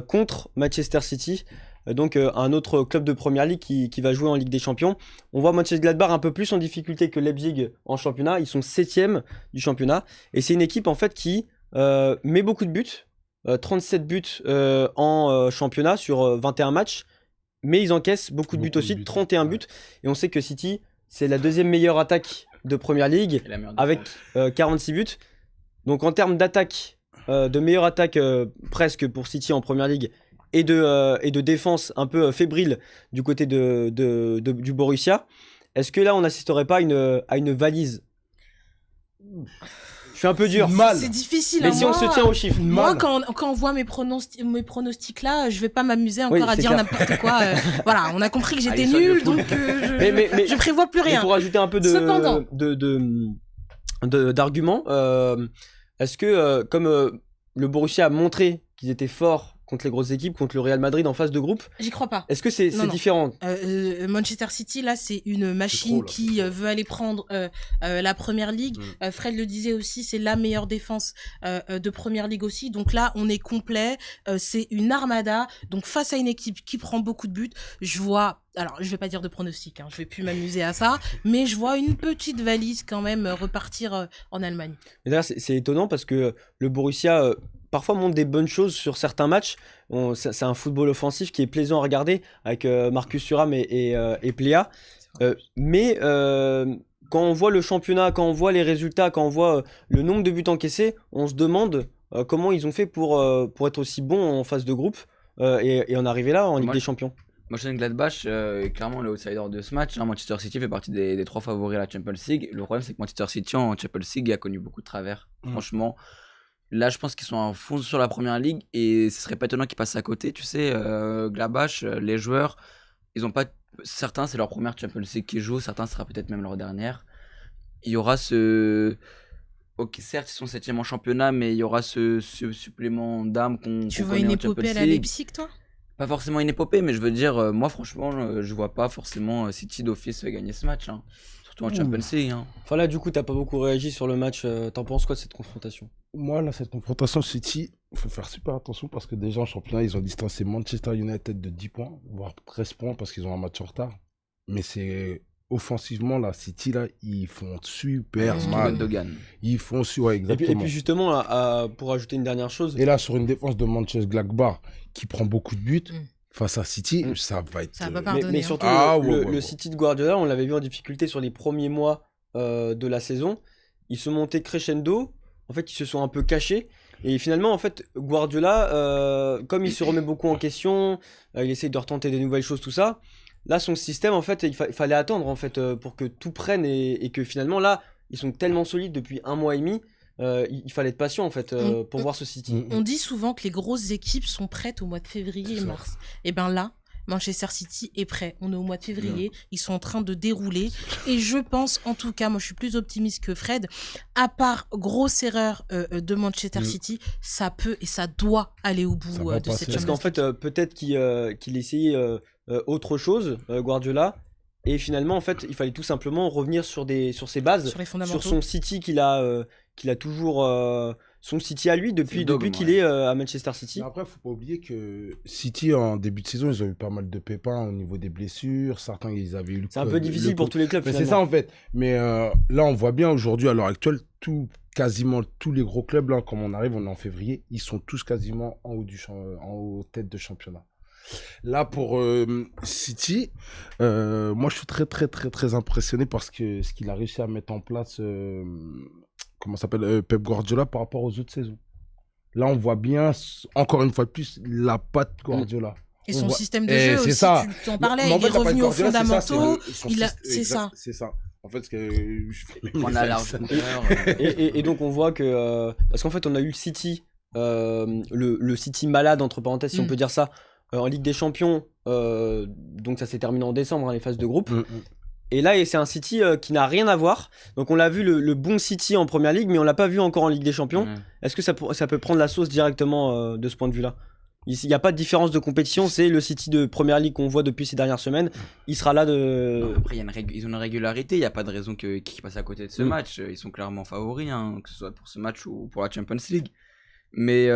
contre Manchester City. Donc un autre club de première ligue qui va jouer en Ligue des Champions. On voit Mönchengladbach un peu plus en difficulté que Leipzig en championnat. Ils sont 7e du championnat. Et c'est une équipe en fait qui met beaucoup de buts. 37 buts en championnat sur 21 matchs. Mais ils encaissent beaucoup de buts aussi, 31 buts. Et on sait que City, c'est la deuxième meilleure attaque de première ligue Et la meilleure avec défense. 46 buts. Donc en termes d'attaque, de meilleure attaque presque pour City en première ligue, et de défense un peu fébrile du côté du Borussia, est-ce que là on n'assisterait pas à une valise? Je suis un peu dur. C'est difficile. Mais hein, si on se tient aux chiffres. Moi, quand on voit mes pronostics là, je vais pas m'amuser Oui, encore à c'est dire clair. n'importe quoi. Voilà, on a compris que j'étais Alisson, nulle, le foot. donc Mais je prévois plus Et rien. pour ajouter un peu Cependant. d'arguments, est-ce que comme le Borussia a montré qu'ils étaient forts contre les grosses équipes, contre le Real Madrid en phase de groupe, J'y crois pas. est-ce que c'est Non, non. différent? Manchester City, là, c'est une machine trop, là, qui c'est trop. veut aller prendre la première ligue. Fred le disait aussi, c'est la meilleure défense de première ligue aussi. Donc là, on est complet. C'est une armada. Donc face à une équipe qui prend beaucoup de buts, je vois. Alors, je vais pas dire de pronostic, hein, je vais plus m'amuser à ça, mais je vois une petite valise quand même repartir en Allemagne. Et d'ailleurs, c'est étonnant parce que le Borussia parfois montre des bonnes choses sur certains matchs. C'est un football offensif qui est plaisant à regarder avec Marcus Thuram et Plea. Mais quand on voit le championnat, quand on voit les résultats, quand on voit le nombre de buts encaissés, on se demande comment ils ont fait pour être aussi bons en phase de groupe et en arriver là en Ligue Moi, des Champions. Mönchengladbach est clairement le outsider de ce match. Hein. Manchester City fait partie des 3 favoris à la Champions League. Le problème, c'est que Manchester City en Champions League a connu beaucoup de travers. Franchement, là, je pense qu'ils sont à fond sur la première ligue et ce serait pas étonnant qu'ils passent à côté. Tu sais, Gladbach, les joueurs, ils ont pas. Certains, c'est leur première Champions League qu'ils jouent. Certains, ce sera peut-être même leur dernière. Il y aura ce. Ok, certes, ils sont 7e en championnat, mais il y aura ce supplément d'âme qu'on Tu qu'on vois connaît une en épopée à Champions la League. Leipzig, toi? Pas forcément une épopée, mais je veux dire, moi franchement, je vois pas forcément City d'office gagner ce match. Hein. Surtout en Champions League. Hein. Enfin là, du coup, t'as pas beaucoup réagi sur le match. T'en penses quoi de cette confrontation? Moi, là, cette confrontation City, il faut faire super attention parce que déjà en championnat, ils ont distancé Manchester United de 10 points, voire 13 points parce qu'ils ont un match en retard. Mais c'est offensivement, là, City, là, ils font super Surtout mal. Gundogan. Ils font ouais, Et exactement. puis justement, là, pour ajouter une dernière chose, Et là, sur une défense de Mönchengladbach qui prend beaucoup de buts, face à City, ça va être. Ça va pas mais pardonner. surtout Ah, le ouais. City de Guardiola, on l'avait vu en difficulté sur les premiers mois de la saison. Ils se montaient crescendo. En fait, ils se sont un peu cachés. Et finalement, en fait, Guardiola, comme il se remet beaucoup en question, il essaye de retenter des nouvelles choses, tout ça. Là, son système, en fait, il fallait attendre en fait pour que tout prenne et que finalement, là, ils sont tellement solides depuis un mois et demi il fallait être patient en fait pour voir ce City. On dit souvent que les grosses équipes sont prêtes au mois de février et mars. Et bien là, Manchester City est prêt. On est au mois de février, ils sont en train de dérouler. Et je pense, en tout cas, moi je suis plus optimiste que Fred, à part grosse erreur de Manchester City, ça peut et ça doit aller au bout de cette Parce Champions qu'en fait, peut-être qu'il essayait autre chose, Guardiola. Et finalement, en fait, il fallait tout simplement revenir sur ses bases, sur les fondamentaux. sur son City qu'il a toujours, son City à lui depuis qu'il est à Manchester City. Mais après, faut pas oublier que City, en début de saison, ils ont eu pas mal de pépins au niveau des blessures. Certains, ils avaient eu C'est un peu difficile pour tous les clubs. Mais c'est finalement. ça en fait. Mais là, on voit bien aujourd'hui, à l'heure actuelle, quasiment tous les gros clubs, là, comme on arrive, on est en février, ils sont tous quasiment en haut tête de championnat. Là, pour City, moi, je suis très, très, très, très impressionné par ce qu'il a réussi à mettre en place, comment ça s'appelle, Pep Guardiola par rapport aux autres saisons. Là, on voit bien, encore une fois de plus, la patte Guardiola. Et son On voit- système de Et jeu c'est aussi, ça. tu en parlais, Mais en il fait, est la patte revenu aux Guardiola, c'est ça, fondamentaux. c'est C'est ça. C'est ça. En fait, On a l'argumentaire. Et donc on voit que parce qu'en fait on a eu le City, le City malade entre parenthèses si on peut dire ça, en Ligue des Champions. Donc ça s'est terminé en décembre, les phases de groupe. Et là c'est un City qui n'a rien à voir. Donc on l'a vu le bon City en Première Ligue, mais on l'a pas vu encore en Ligue des Champions. Est-ce que ça peut prendre la sauce directement de ce point de vue-là? Il n'y a pas de différence de compétition, c'est le City de Première Ligue qu'on voit depuis ces dernières semaines. Il sera là de... Non, après, ils ont une régularité, il n'y a pas de raison qu'ils passent à côté de ce match. Ils sont clairement favoris, hein, que ce soit pour ce match ou pour la Champions League. Mais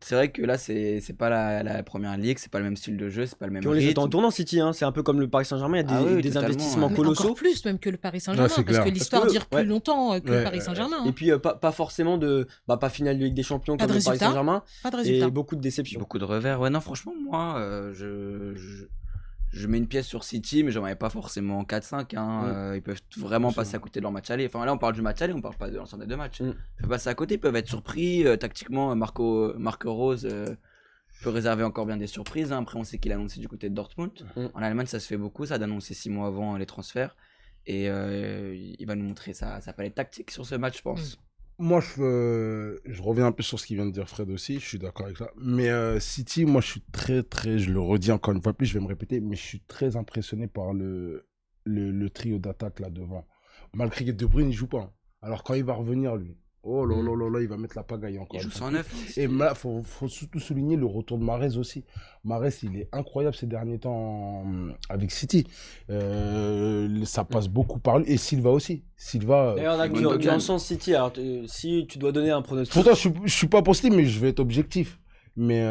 c'est vrai que là, c'est pas la Première Ligue, c'est pas le même style de jeu, c'est pas le même Puis on les rythme. attend en tournant City, hein. C'est un peu comme le Paris Saint-Germain, il y a des totalement, investissements ouais. Mais colossaux. encore plus même que le Paris Saint-Germain, c'est parce clair. que l'histoire Parce que, dure plus longtemps que le Paris Saint-Germain. Et puis pas forcément pas finale de Ligue des Champions Pas comme de le Paris résultat. Saint-Germain. Pas de Et résultat. beaucoup de déceptions. Beaucoup de revers. Ouais, non, franchement, moi, je mets une pièce sur City, mais j'en mets pas forcément 4-5. Hein. Ils peuvent vraiment passer à côté de leur match aller. Enfin, là, on parle du match aller, on parle pas de l'ensemble des deux matchs. Ils peuvent passer à côté, ils peuvent être surpris. Tactiquement, Marco Rose peut réserver encore bien des surprises. Hein. Après, on sait qu'il a annoncé du côté de Dortmund. En Allemagne, ça se fait beaucoup, ça d'annoncer 6 mois avant les transferts. Et il va nous montrer sa palette tactique sur ce match, je pense. Moi, je reviens un peu sur ce qu'il vient de dire Fred aussi, je suis d'accord avec ça. Mais City, moi, je suis très, très, je le redis encore une fois plus, je vais me répéter, mais je suis très impressionné par le trio d'attaque là devant. Malgré que De Bruyne, il joue pas. Hein. Alors, quand il va revenir, lui, oh là là là là, il va mettre la pagaille encore. Il joue 109. Et là, faut surtout souligner le retour de Mahrez aussi. Mahrez, il est incroyable ces derniers temps avec City. Ça passe beaucoup par lui. Et Silva aussi. Silva. D'ailleurs, là, dans le sens City, alors si tu dois donner un pronostic. Pourtant, je suis pas positif, mais je vais être objectif. Mais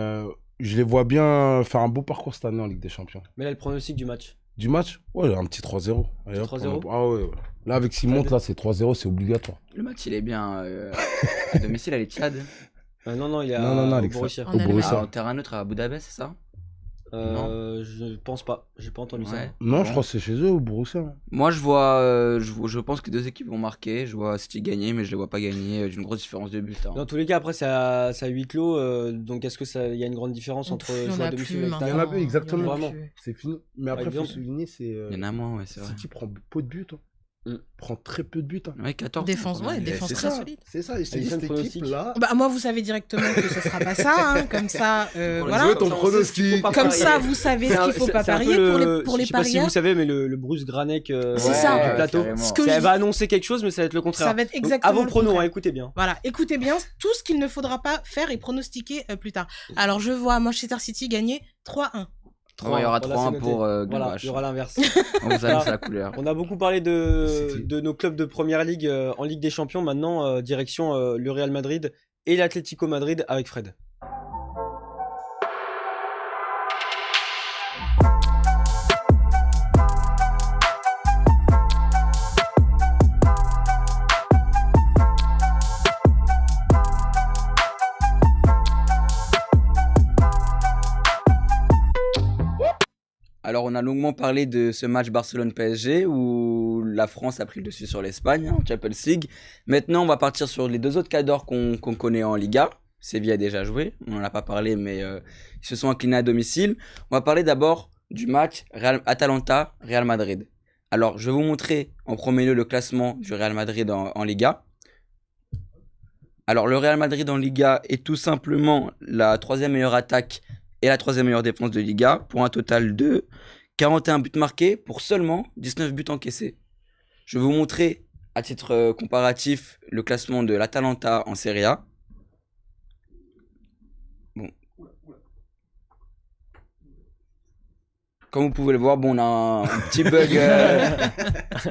je les vois bien faire un beau parcours cette année en Ligue des Champions. Mais là, le pronostic du match. Du match? Ouais, un petit 3-0. Allez, hop, 3-0. Ah ouais. Là, avec s'il monte, là, c'est 3-0, c'est obligatoire. Le match, il est bien à domicile à l'Etihad. Non, il est Non, au Alexa. Borussia. En Allemagne. Borussia. En terrain neutre à Abu Dhabi, c'est ça? Je pense pas. J'ai pas entendu ça. Ouais. Non, Bon. je crois que c'est chez eux, au Borussia. Hein. Moi, je pense que deux équipes vont marquer. Je vois City gagner, mais je les vois pas gagner d'une grosse différence de but. Hein. Dans tous les cas, après, c'est à huis clos. Donc, est-ce que il y a une grande différence entre Il y en joueur a de domicile plus et maintenant. Il y en a plus, Il y en a exactement. Vraiment. plus. C'est fini. Mais après, il faut exemple. souligner, c'est. Il y en a moins, ouais, c'est vrai. City prend peu de buts. Hein. Prend très peu de buts. Hein. Ouais, 14. Défense, hein, ouais, quand même. défense C'est très ça, solide. c'est ça. Et c'est Alisson, cette pronostic. équipe-là. Bah, moi, vous savez directement que ce sera pas ça, hein, comme ça, voilà. veux ton Comme ça, on sait ce qu'il faut pronostic. pas Comme parier. ça, vous savez ce qu'il faut pas C'est un peu parier pour les je sais pas si parieurs. vous savez, mais le Bruce Granek C'est ça. du plateau, carrément. Ce que elle je- va annoncer quelque chose, mais ça va être le contraire. Ça va être Donc, exactement à vos le pronos, contraire. hein, écoutez bien. Voilà, écoutez bien tout ce qu'il ne faudra pas faire et pronostiquer plus tard. Alors, je vois Manchester City gagner 3-1. Il y aura Voilà, 3-1 c'est noté. pour Voilà, Gladbach. il y aura l'inverse. On vous annonce la couleur. On a beaucoup parlé City. de nos clubs de première ligue en Ligue des Champions. Maintenant, direction le Real Madrid et l'Atlético Madrid avec Fred. Alors, on a longuement parlé de ce match Barcelone-PSG où la France a pris le dessus sur l'Espagne en Champions League. Maintenant, on va partir sur les deux autres cadors qu'on connaît en Liga. Séville a déjà joué, on n'en a pas parlé, mais ils se sont inclinés à domicile. On va parler d'abord du match Atalanta-Real Madrid. Alors, je vais vous montrer en premier lieu le classement du Real Madrid en Liga. Alors, le Real Madrid en Liga est tout simplement la 3e meilleure attaque et la 3e meilleure défense de Liga, pour un total de 41 buts marqués pour seulement 19 buts encaissés. Je vais vous montrer, à titre comparatif, le classement de l'Atalanta en Serie A. Bon. Comme vous pouvez le voir, bon, on a un petit bug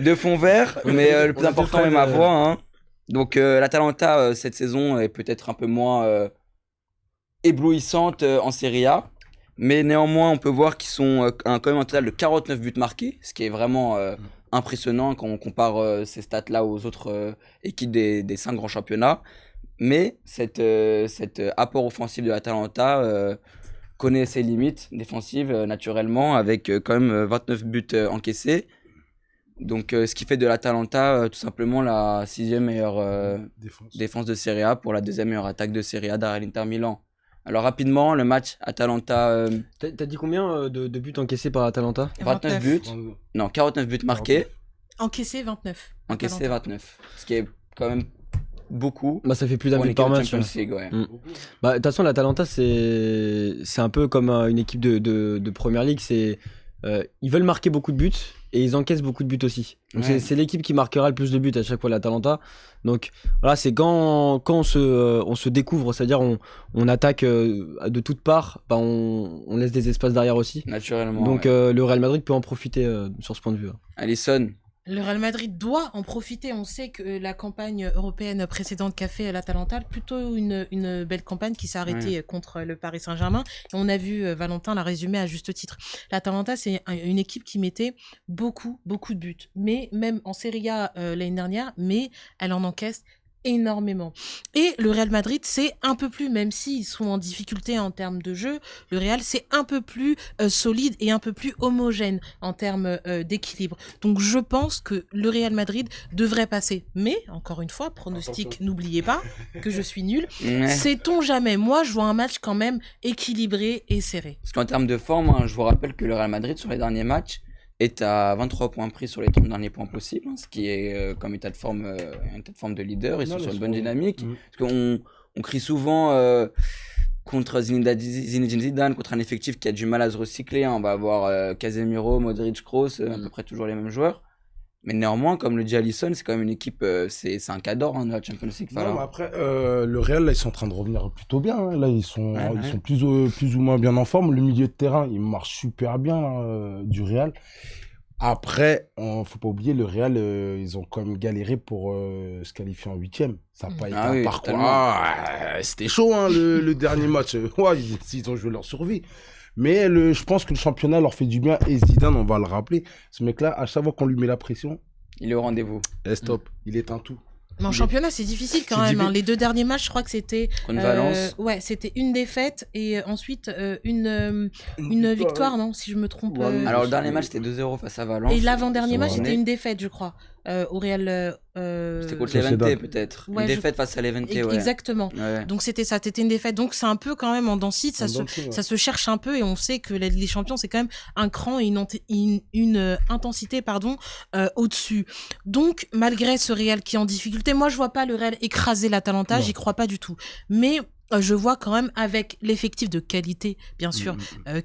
de fond vert, mais le plus important est ma voix. Hein. Donc l'Atalanta, cette saison, est peut-être un peu moins éblouissante en Serie A. Mais néanmoins, on peut voir qu'ils sont quand même un total de 49 buts marqués, ce qui est vraiment impressionnant quand on compare ces stats-là aux autres équipes des 5 grands championnats. Mais cet apport offensif de l'Atalanta connaît ses limites défensives naturellement, avec quand même 29 buts encaissés. Donc, ce qui fait de l'Atalanta tout simplement la 6e meilleure défense de Serie A pour la 2e meilleure attaque de Serie A derrière l'Inter Milan. Alors rapidement, le match Atalanta... T'as dit combien de buts encaissés par Atalanta? 29 buts. Non, 49 buts marqués. Encaissé 29. Encaissé 29. Ce qui est quand même beaucoup. Bah, ça fait plus d'un pour une but par équipe de match. Champions League, ouais. Bah, de toute façon, l'Atalanta, c'est un peu comme une équipe de Première Ligue. Ils veulent marquer beaucoup de buts et ils encaissent beaucoup de buts aussi. Donc Ouais. c'est l'équipe qui marquera le plus de buts à chaque fois, l'Atalanta. Donc voilà, c'est quand on se découvre, c'est-à-dire on attaque de toutes parts, bah, on laisse des espaces derrière aussi. Naturellement. Donc ouais. le Real Madrid peut en profiter sur ce point de vue. Alisson, Le Real Madrid doit en profiter. On sait que la campagne européenne précédente qu'a fait l'Atalanta, plutôt une belle campagne qui s'est arrêtée contre le Paris Saint-Germain. Et on a vu, Valentin l'a résumé à juste titre. L'Atalanta, c'est une équipe qui mettait beaucoup de buts. Mais même en Serie A l'année dernière, mais elle en encaisse énormément. Et le Real Madrid, c'est un peu plus, même s'ils sont en difficulté en termes de jeu, le Real, c'est un peu plus solide et un peu plus homogène en termes d'équilibre. Donc je pense que le Real Madrid devrait passer. Mais, encore une fois, pronostic, n'oubliez pas que je suis nul. ouais. Sait-on jamais? Moi, je vois un match quand même équilibré et serré. Parce qu'en termes de forme, hein, je vous rappelle que le Real Madrid, sur les derniers matchs, est à 23 points pris sur les 30 derniers points possibles, hein, ce qui est comme un état de forme de leader. Ils sont sur une bonne dynamique. Parce qu'on crie souvent contre Zinedine Zidane, contre un effectif qui a du mal à se recycler. Hein. On va avoir Casemiro, Modric, Kroos, à peu près toujours les mêmes joueurs. Mais néanmoins, comme le dit Alisson, c'est quand même une équipe, c'est un cadre hein, de la Champions League. Non, mais après, le Real, là, ils sont en train de revenir plutôt bien. Hein. Là, ils sont plus ou moins bien en forme. Le milieu de terrain, il marche super bien du Real. Après, faut pas oublier, le Real, ils ont quand même galéré pour se qualifier en 8e. Ça n'a pas été un parcours. C'était chaud, hein, le dernier match. Ouais, ils ont joué leur survie. Mais je pense que le championnat leur fait du bien. Et Zidane, on va le rappeler, ce mec-là, à chaque fois qu'on lui met la pression, Il est au rendez-vous. stop, il éteint tout. Mais en championnat, c'est difficile quand même. Hein. Les 2 derniers matchs, je crois que c'était... Contre Valence. Ouais, c'était une défaite et ensuite une victoire, non? Si je me trompe. Ouais, Alors, le dernier match, c'était 2-0 face à Valence. Et l'avant-dernier match, Ouais. c'était une défaite, je crois, au Real. C'était contre Sociedad. l'Evente, peut-être. Ouais, une défaite face à l'Evente, ouais. Exactement. Ouais. Donc c'était ça, c'était une défaite. Donc c'est un peu quand même en dents de scie, ça se cherche un peu et on sait que la Ligue des Champions c'est quand même un cran et une intensité au-dessus. Donc malgré ce Real qui est en difficulté, moi je vois pas le Real écraser l'Atalanta, j'y crois pas du tout. Mais je vois quand même avec l'effectif de qualité, bien sûr,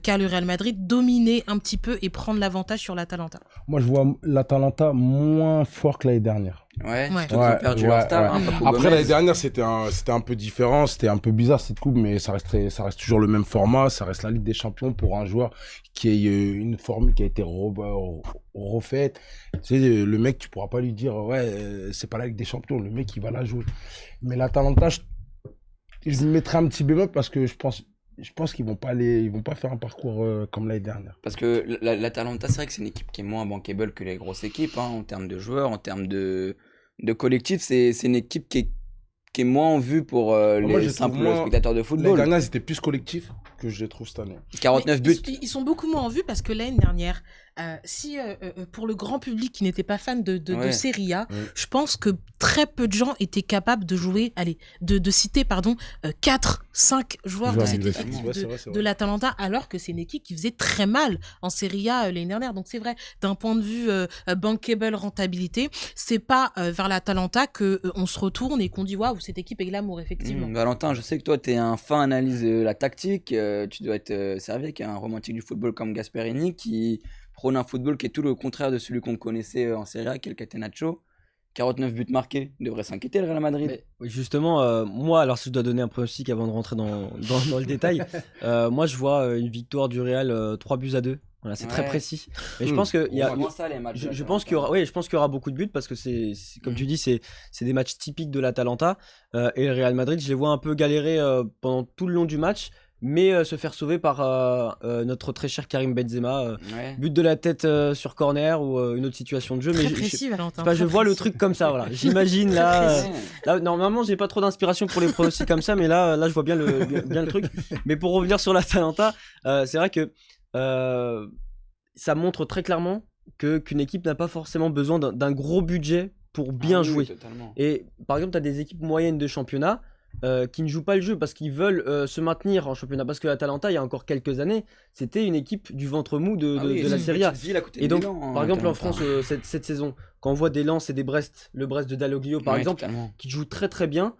qu'a le Real Madrid, dominer un petit peu et prendre l'avantage sur l'Atalanta. Moi, je vois l'Atalanta moins fort que l'année dernière. Ouais, Ouais. surtout qu'ils ont perdu leur star. Hein, Papu Après, Gomez. l'année dernière, c'était un peu différent, c'était un peu bizarre cette coupe, mais ça reste toujours le même format, ça reste la Ligue des Champions pour un joueur qui a une formule qui a été refaite. Tu sais, le mec, tu pourras pas lui dire, c'est pas la Ligue des Champions, le mec, il va la jouer. Mais l'Atalanta, je mettrais un petit bémol parce que je pense qu'ils vont pas faire un parcours comme l'année dernière. Parce que l'Atalanta, c'est vrai que c'est une équipe qui est moins bankable que les grosses équipes, hein, en termes de joueurs, en termes de collectif. C'est une équipe qui est moins en vue pour les simples spectateurs de L'année football. dernière, ils étaient plus collectifs que je les trouve cette année. 49 buts. Ils sont beaucoup moins en vue parce que l'année dernière, pour le grand public qui n'était pas fan de Ouais. Serie A, Ouais. je pense que très peu de gens étaient capables de jouer, de citer 4, 5 joueurs de Joueurs cette de équipe l'effectif. Ouais, c'est vrai, c'est de vrai. l'Atalanta, alors que c'est une équipe qui faisait très mal en Serie A l'année dernière. Donc c'est vrai, d'un point de vue bankable rentabilité, c'est pas vers l'Atalanta que on se retourne et qu'on dit waouh, cette équipe est glamour, effectivement. Valentin, je sais que toi, tu es un fin analyse de la tactique. Tu dois être servi avec un romantique du football comme Gasperini qui prône un football qui est tout le contraire de celui qu'on connaissait en Serie A, qui est le Catenaccio. 49 buts marqués, il devrait s'inquiéter le Real Madrid. Mais, oui, justement, moi, alors si je dois donner un pronostic avant de rentrer dans le détail, moi je vois une victoire du Real 3-2. Voilà, c'est très Ouais. précis. Mais je pense que il y a, Comment ça, les matchs de je pense qu'il y aura, oui, je pense qu'il y aura beaucoup de buts parce que comme tu dis, c'est des matchs typiques de l'Atalanta et le Real Madrid. Je les vois un peu galérer pendant tout le long du match, mais se faire sauver par notre très cher Karim Benzema. Ouais. But de la tête sur corner ou une autre situation de jeu. Très Mais précis, Valentin. je très vois le précis. truc comme ça. Voilà. J'imagine Très là. précis. Ouais. Là, normalement, j'ai pas trop d'inspiration pour les pronostics comme ça, mais là, je vois bien le truc. Mais pour revenir sur l'Atalanta, c'est vrai que ça montre très clairement qu'une équipe n'a pas forcément besoin d'un gros budget pour bien Ah oui, jouer. totalement. Et par exemple, tu as des équipes moyennes de championnat qui ne jouent pas le jeu parce qu'ils veulent se maintenir en championnat. Parce que l'Atalanta, il y a encore quelques années, c'était une équipe du ventre mou de Oui, la c'est une Serie A. petite ville à côté Et de donc, Milan, par exemple, en Atalanta. France, cette saison, quand on voit des Lens et des Brest, le Brest de Dalloglio par Ouais, exemple, totalement. qui jouent très très bien,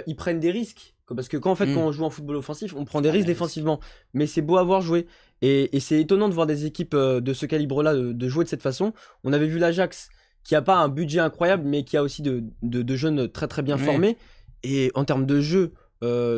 ils prennent des risques. Parce que quand Mm. on joue en football offensif, on prend des Ah, risques des défensivement. Mais c'est beau à voir jouer. Et c'est étonnant de voir des équipes de ce calibre-là de jouer de cette façon. On avait vu l'Ajax, qui a pas un budget incroyable, mais qui a aussi de jeunes très très bien Ouais. formés. Et en termes de jeu,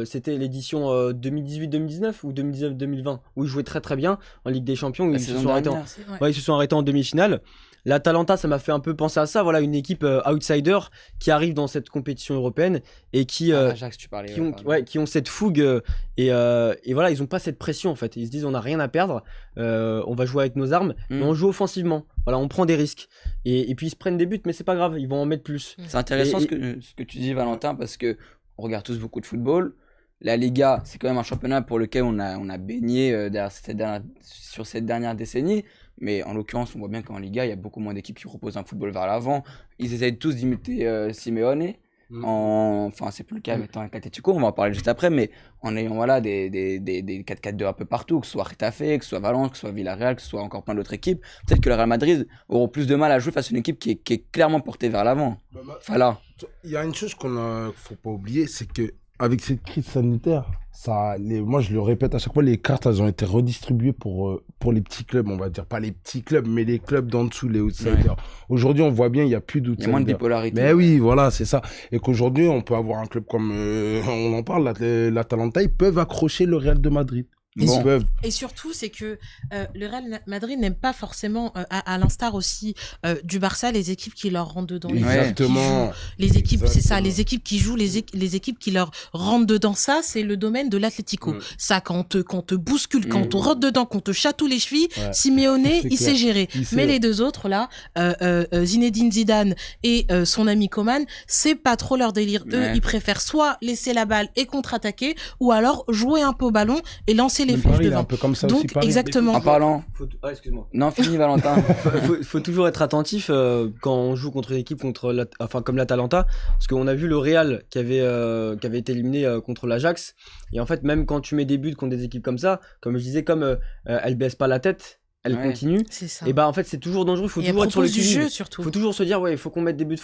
c'était l'édition 2018-2019 ou 2019-2020, où ils jouaient très très bien en Ligue des Champions, où La ils se saison sont arrêtés en, dernière. Ouais. ouais, ils se sont arrêtés en demi-finale. L'Atalanta, ça m'a fait un peu penser à ça. Voilà, une équipe outsider qui arrive dans cette compétition européenne et qui, Ah, l'Ajax, tu parlais. qui, ont, pardon. ouais, qui ont cette fougue et voilà, ils ont pas cette pression en fait. Ils se disent on n'a rien à perdre, on va jouer avec nos armes, mais on joue offensivement. Voilà, on prend des risques et puis ils se prennent des buts, mais c'est pas grave, ils vont en mettre plus. C'est intéressant Et- ce que tu dis, Valentin, parce que on regarde tous beaucoup de football. La Liga, c'est quand même un championnat pour lequel on a baigné sur cette dernière décennie. Mais en l'occurrence, on voit bien qu'en Liga, il y a beaucoup moins d'équipes qui proposent un football vers l'avant. Ils essayent tous d'imiter Simeone. Enfin, c'est plus le cas maintenant avec Atletico, on va en parler juste après, mais en ayant voilà, des 4-4-2 un peu partout, que ce soit Retafe, que ce soit Valence, que ce soit Villarreal, que ce soit encore plein d'autres équipes. Peut-être que le Real Madrid aura plus de mal à jouer face à une équipe qui est clairement portée vers l'avant. Enfin là. Il y a une chose faut pas oublier, c'est que avec cette crise sanitaire, moi je le répète à chaque fois, les cartes elles ont été redistribuées pour les petits clubs, on va dire pas les petits clubs, mais les clubs d'en dessous, les outsiders. Aujourd'hui, on voit bien, il n'y a plus Il y d'outsiders. a moins de bipolarité. Mais oui, voilà, c'est ça. Et qu'aujourd'hui, on peut avoir un club comme, on en parle, l'Atalanta, ils peuvent accrocher le Real de Madrid. Bon. Ils peuvent. Et surtout, c'est que le Real Madrid n'aime pas forcément, à l'instar aussi du Barça, les équipes qui leur rentrent dedans. Les équipes qui Exactement. jouent, les équipes, c'est ça, Exactement. les équipes qui jouent, les équipes qui leur rentrent dedans. Ça, c'est le domaine de l'Atlético. Ça, quand on te bouscule, quand on rentre dedans, qu'on te chatouille les chevilles, Ouais. Simeone, C'est il clair. sait gérer. Il sait. Mais les deux autres, là, Zinedine Zidane et son ami Coman, c'est pas trop leur délire. Eux, Ouais. ils préfèrent soit laisser la balle et contre-attaquer, ou alors jouer un peu au ballon et lancer les Même flèches Paris, il est devant. un peu comme ça aussi, Donc, Paris. exactement. En parlant. Excuse-moi. Non, fini, Valentin. faut toujours être attentif quand on joue contre une équipe comme l'Atalanta, parce qu'on a vu le Real qui avait été éliminé contre l'Ajax, et en fait même quand tu mets des buts contre des équipes comme ça, comme je disais, comme elle baisse pas la tête, elle Ouais. continue, C'est ça. et bah en fait c'est toujours dangereux, il faut Et elle toujours être sur le propose du qui-vive. jeu, surtout. Faut toujours se dire ouais, il faut qu'on mette des buts,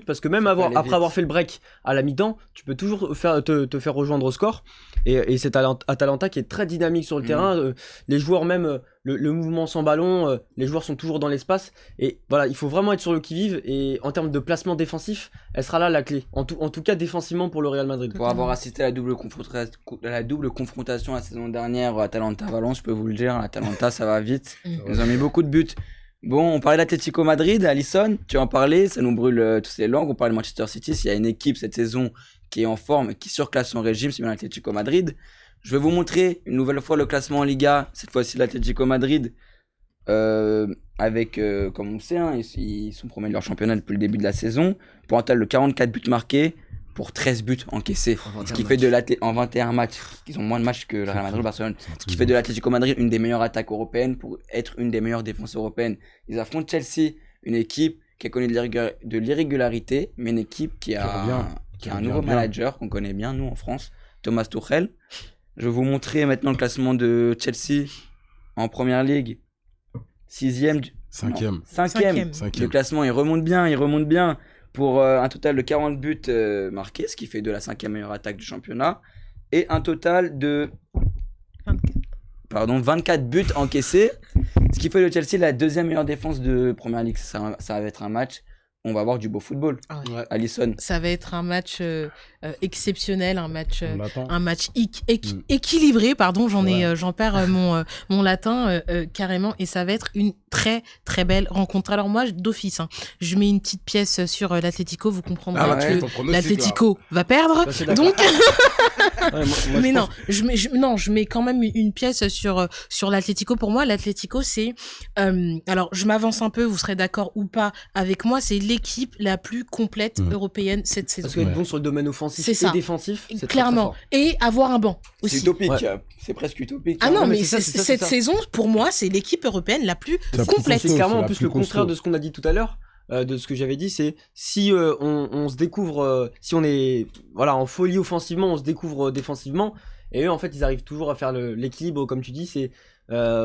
parce que même Ça peut aller après vite. avoir fait le break à la mi-temps, tu peux toujours te faire rejoindre au score. Et c'est Atalanta qui est très dynamique sur le terrain. Les joueurs même le mouvement sans ballon, les joueurs sont toujours dans l'espace. Et voilà, il faut vraiment être sur le qui-vive. Et en termes de placement défensif, elle sera là la clé. En tout cas défensivement pour le Real Madrid. Pour avoir assisté à la double confrontation la saison dernière, Atalanta-Valence, je peux vous le dire, Atalanta ça va vite. Ils ont mis beaucoup de buts. Bon, on parlait d'Atlético Madrid, Alisson, tu en parlais, ça nous brûle tous les langues. On parlait de Manchester City, s'il y a une équipe cette saison qui est en forme et qui surclasse son régime, c'est bien l'Atlético Madrid. Je vais vous montrer une nouvelle fois le classement en Liga, cette fois-ci l'Atlético Madrid, avec, comme on sait, hein, ils sont premiers de leur championnat depuis le début de la saison. Pour un total de 44 buts marqués, pour 13 buts encaissés. Ce qui fait en 21 matchs. Ils ont moins de matchs que le Real Madrid ou Barcelone. Ce qui fait de l'Atlético Madrid une des meilleures attaques européennes pour être une des meilleures défenses européennes. Ils affrontent Chelsea, une équipe qui a connu de l'irrégularité, mais une équipe qui a un nouveau manager qu'on connaît bien, nous, en France, Thomas Tuchel. Je vais vous montrer maintenant le classement de Chelsea en Première Ligue. 6e. 5e. Le classement, il remonte bien. Pour un total de 40 buts marqués, ce qui fait de la 5e meilleure attaque du championnat. Et un total de 24 buts encaissés, ce qui fait de Chelsea la 2e meilleure défense de Première Ligue. Ça va être un match, on va avoir du beau football. Ouais. Alisson. Ça va être un match exceptionnel, un match équilibré, pardon, j'en perds mon latin carrément, et ça va être une très très belle rencontre. Alors moi, d'office, je mets une petite pièce sur l'Atlético, vous comprendrez que l'Atlético va perdre, donc... mais non, je mets quand même une pièce sur l'Atlético. Pour moi, l'Atlético, c'est alors je m'avance un peu, vous serez d'accord ou pas avec moi, c'est l'équipe la plus complète européenne cette saison. Parce que bon sur le domaine offensif et défensif, c'est clairement très, très fort. et avoir un banc aussi. C'est utopique, c'est presque utopique. Ah non, mais cette saison, pour moi, c'est l'équipe européenne la plus complète. C'est clairement en plus le contraire de ce qu'on a dit tout à l'heure. De ce que j'avais dit, c'est si on se découvre, si on est en folie offensivement, on se découvre défensivement, et eux en fait ils arrivent toujours à faire l'équilibre, comme tu dis, c'est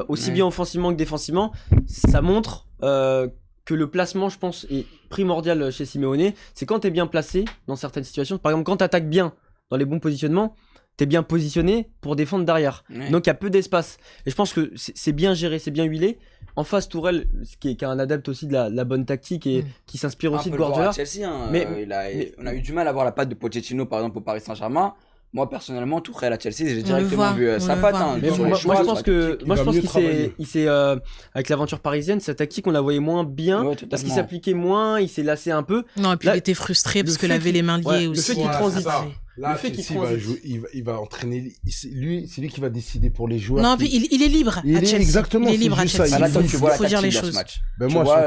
aussi bien offensivement que défensivement. Ça montre que le placement, je pense, est primordial chez Simeone. C'est quand t'es bien placé dans certaines situations, par exemple quand t'attaques bien dans les bons positionnements, t'es bien positionné pour défendre derrière. Donc il y a peu d'espace. Et je pense que c'est bien géré, c'est bien huilé. En face, Tourelle, qui est un adepte aussi de la bonne tactique et qui s'inspire aussi de Guardiola. Chelsea, on a eu du mal à voir la patte de Pochettino, par exemple, au Paris Saint-Germain. Moi, personnellement, Tourelle à Chelsea, j'ai directement vu sa patte. Moi, je pense qu'il s'est, avec l'aventure parisienne, sa tactique, on la voyait moins bien parce qu'il s'appliquait moins, il s'est lassé un peu. Non, et puis il était frustré parce qu'il avait les mains liées aussi. Le fait qu'il transite. Là, le fait il va entraîner. C'est lui qui va décider pour les joueurs. Non, puis il est libre. Il est exactement. Il est libre à Chelsea. Il faut dire les choses. Ben moi,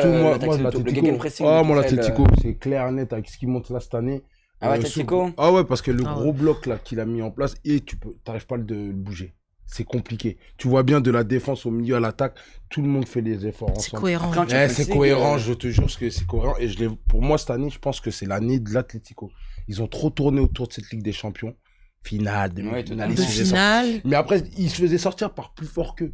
l'Atlético, c'est clair et net avec ce qu'il monte là cette année. Ah ouais, Atlético. Ah ouais, parce que le gros bloc là qu'il a mis en place, et t'arrives pas de le bouger. C'est compliqué. Tu vois bien de la défense au milieu à l'attaque, tout le monde fait les efforts ensemble. C'est cohérent. C'est cohérent, je te jure que c'est cohérent. Et pour moi, cette année, je pense que c'est l'année de l'Atlético. Ils ont trop tourné autour de cette Ligue des Champions. Finale, demi-finale. Mais après, ils se faisaient sortir par plus fort qu'eux.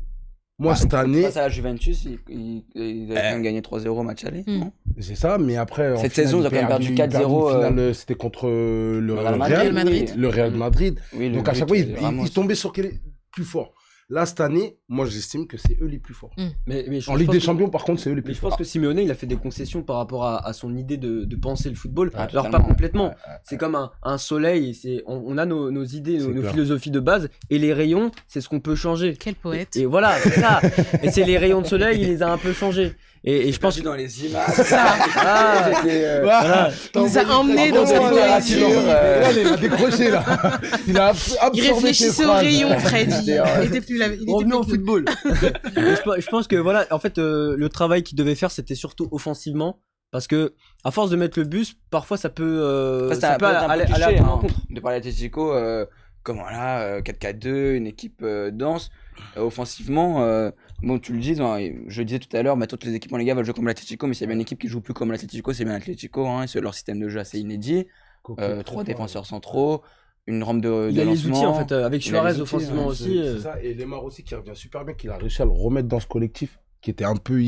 Moi, cette année. Face à la Juventus, ils avaient quand même gagné 3-0 au match aller, non? C'est ça, mais après. Cette saison, ils ont quand même perdu 4-0. C'était contre le Real Madrid. Le Real Madrid. Donc, à chaque fois, ils tombaient sur quel plus fort. Là, cette année, moi, j'estime que c'est eux les plus forts. Mais en Ligue des Champions, par contre, c'est eux les plus forts. Mais je pense que Simeone, il a fait des concessions par rapport à son idée de penser le football. Alors, pas complètement. C'est comme un soleil. On a nos idées, nos philosophies de base. Et les rayons, c'est ce qu'on peut changer. Quel poète. Et voilà, c'est ça. Et c'est les rayons de soleil, il les a un peu changés. Et je pense que dans les images, il nous a emmenés dans cette poésie. Il a décroché là. Il réfléchissait aux rayons, Fred. Il était plus là. Revenons au football. Je pense que voilà, en fait, le travail qu'il devait faire, c'était surtout offensivement. Parce que, à force de mettre le bus, parfois ça peut aller à l'encontre. De parler d'Atlético, comme voilà, 4-4-2, une équipe dense. Offensivement, bon, tu le dis, je le disais tout à l'heure, toutes les équipes en Liga veulent jouer comme l'Atlético, mais s'il y a bien une équipe qui joue plus comme l'Atlético, c'est bien l'Atlético. C'est leur système de jeu assez inédit. 3 défenseurs centraux, une rampe de lancement. Il y a les outils en fait, avec Suarez offensivement aussi. C'est ça, et Lemar aussi qui revient super bien, qu'il a réussi à le remettre dans ce collectif, qui était un peu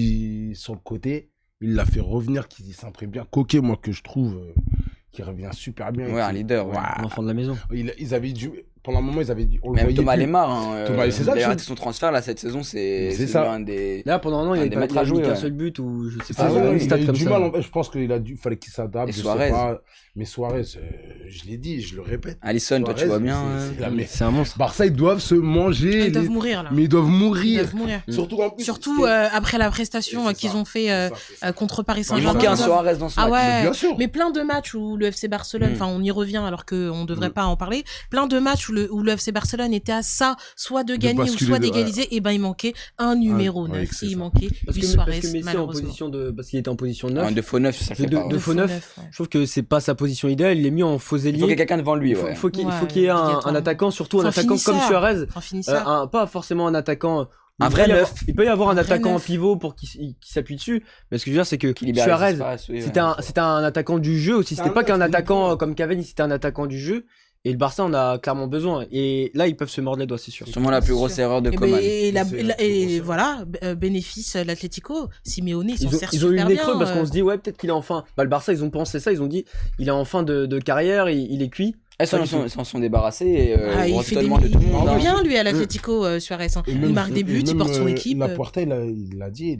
sur le côté. Il l'a fait revenir, qu'il s'imprime bien. Coquet, moi, que je trouve qui revient super bien. Ouais, un leader, l'enfant de la maison. Ils avaient dû. Pendant un moment, ils avaient dit. Même Thomas Lemar, c'est ça. Il a raté son transfert là cette saison, c'est un des. Là, pendant un an, il avait pas joué qu'un seul but ou je sais pas. Il a eu du mal. Je pense qu'il fallait qu'il s'adapte. Et Suarez. Mais Suarez, je l'ai dit, je le répète. Alisson, toi tu vois bien. C'est un monstre. Barça, ils doivent se manger. Ils doivent mourir là. Mais ils doivent mourir. Surtout après la prestation qu'ils ont fait contre Paris Saint-Germain. Il manquait un Suarez dans ce match. Ah ouais. Mais plein de matchs où le FC Barcelone, enfin on y revient alors qu'on devrait pas en parler. Plein de matchs où le FC Barcelone était à ça, soit de gagner ou soit d'égaliser. Et ben il manquait un numéro 9. Il manquait du Suarez malheureusement. Parce qu'il était en position 9. De faux 9, ça fait pas. De faux 9. Je trouve que c'est pas sa position idéale. Il est mis en faux faux Il faut qu'il y ait ailiers. quelqu'un devant lui, Il faut, ouais. faut qu'il Ouais, faut qu'il y ait un obligatoirement. attaquant, surtout un Faut un attaquant comme finisseur. Suarez. Un finisseur. Pas forcément un attaquant. Un vrai neuf. Il peut y avoir un Un vrai attaquant en neuf. pivot pour qui s'appuie dessus. Mais ce que je veux dire, c'est que Qui libère les Suarez, espaces, oui, c'était ouais. un attaquant du jeu aussi. C'est C'était un pas qu'un neuf, attaquant oui. comme Cavani, c'était un attaquant du jeu. Et le Barça en a clairement besoin. Et là, ils peuvent se mordre les doigts, c'est sûr. Sûrement la plus grosse sûr. erreur de Et, Coman. et la- C'est la- la et plus grosse voilà, bénéfice l'Atlético, Simeone, il s'en Ils ont, sert ils ont eu super le nez bien. creux parce qu'on se dit, ouais, peut-être qu'il est en fin. Bah, le Barça, ils ont pensé ça. Ils ont dit, il est en fin de carrière, il est cuit. Elles s'en sont débarrassées et Ah, au il fait des étonnement de tout le il monde. est hein. bien lui à l'Atlético, Suarez. Hein. Et Il même- marque des buts, et il même, porte son équipe. Laporta, il a dit,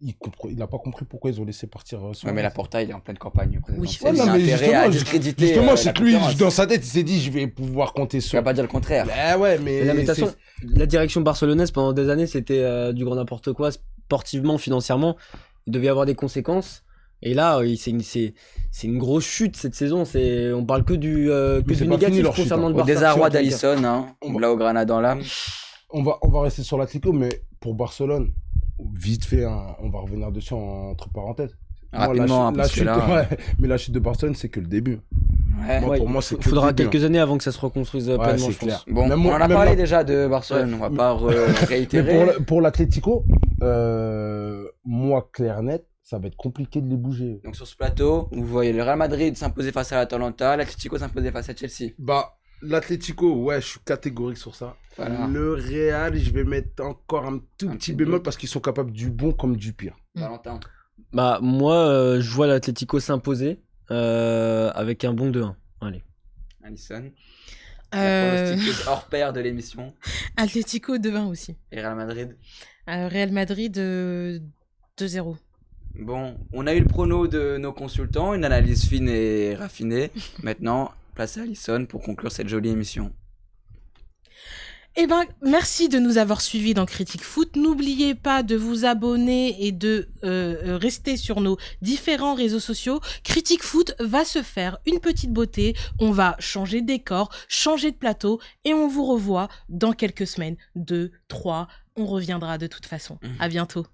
il a pas compris pourquoi ils ont laissé partir Ouais, Suarez. mais Laporta, il est en pleine campagne. Oui. Ouais, il non, a mais intérêt à justement, discréditer. justement, la c'est que lui, concurrence. dans sa tête, il s'est dit, je vais pouvoir compter Tu sur. vas pas dire le contraire. Bah ouais, mais. Et là, mais de toute c'est- façon, la direction barcelonaise pendant des années, c'était du grand n'importe quoi, sportivement, financièrement. Il devait y avoir des conséquences. Et là, c'est une grosse chute cette saison. On parle que du Mais c'est pas négatif fini, leur chute, concernant hein. le Au Barça. désarroi en tout cas. d'Alisson, hein, On va- Blaugrana dans l'âme. On va rester sur l'Atlético, mais pour Barcelone, vite fait, hein, on va revenir dessus entre parenthèses. Moi, Rapidement, hein, la parce que chute, là, ouais, mais la chute de Barcelone, c'est que le début. ouais. Moi, Ouais, pour moi, c'est que faudra le début, quelques années avant que ça se reconstruise Ouais, pleinement, c'est je clair. pense. Bon, Même on moi- en a même parlé moi- déjà de Barcelone, on va pas Mais réitérer. pour l'Atlético, moi, clair net, ça va être compliqué de les bouger. Donc sur ce plateau, vous voyez le Real Madrid s'imposer face à l'Atalanta, l'Atlético s'imposer face à Chelsea. Bah, l'Atlético, ouais, je suis catégorique sur ça. Voilà. Le Real, je vais mettre encore un tout Un petit petit bémol doute. parce qu'ils sont capables du bon comme du pire. Valentin. Bah, moi, je vois l'Atlético s'imposer avec un bon 2-1. Allez. Alisson. Euh, Pronostic hors pair de l'émission. Atlético 2-1 aussi. Et Real Madrid. Real Madrid 2-0. Bon, on a eu le prono de nos consultants, une analyse fine et raffinée. Maintenant, place à Alisson pour conclure cette jolie émission. Eh ben, merci de nous avoir suivis dans Critique Foot. N'oubliez pas de vous abonner et de rester sur nos différents réseaux sociaux. Critique Foot va se faire une petite beauté. On va changer de décor, changer de plateau et on vous revoit dans quelques semaines. 2, 3, on reviendra de toute façon. À bientôt.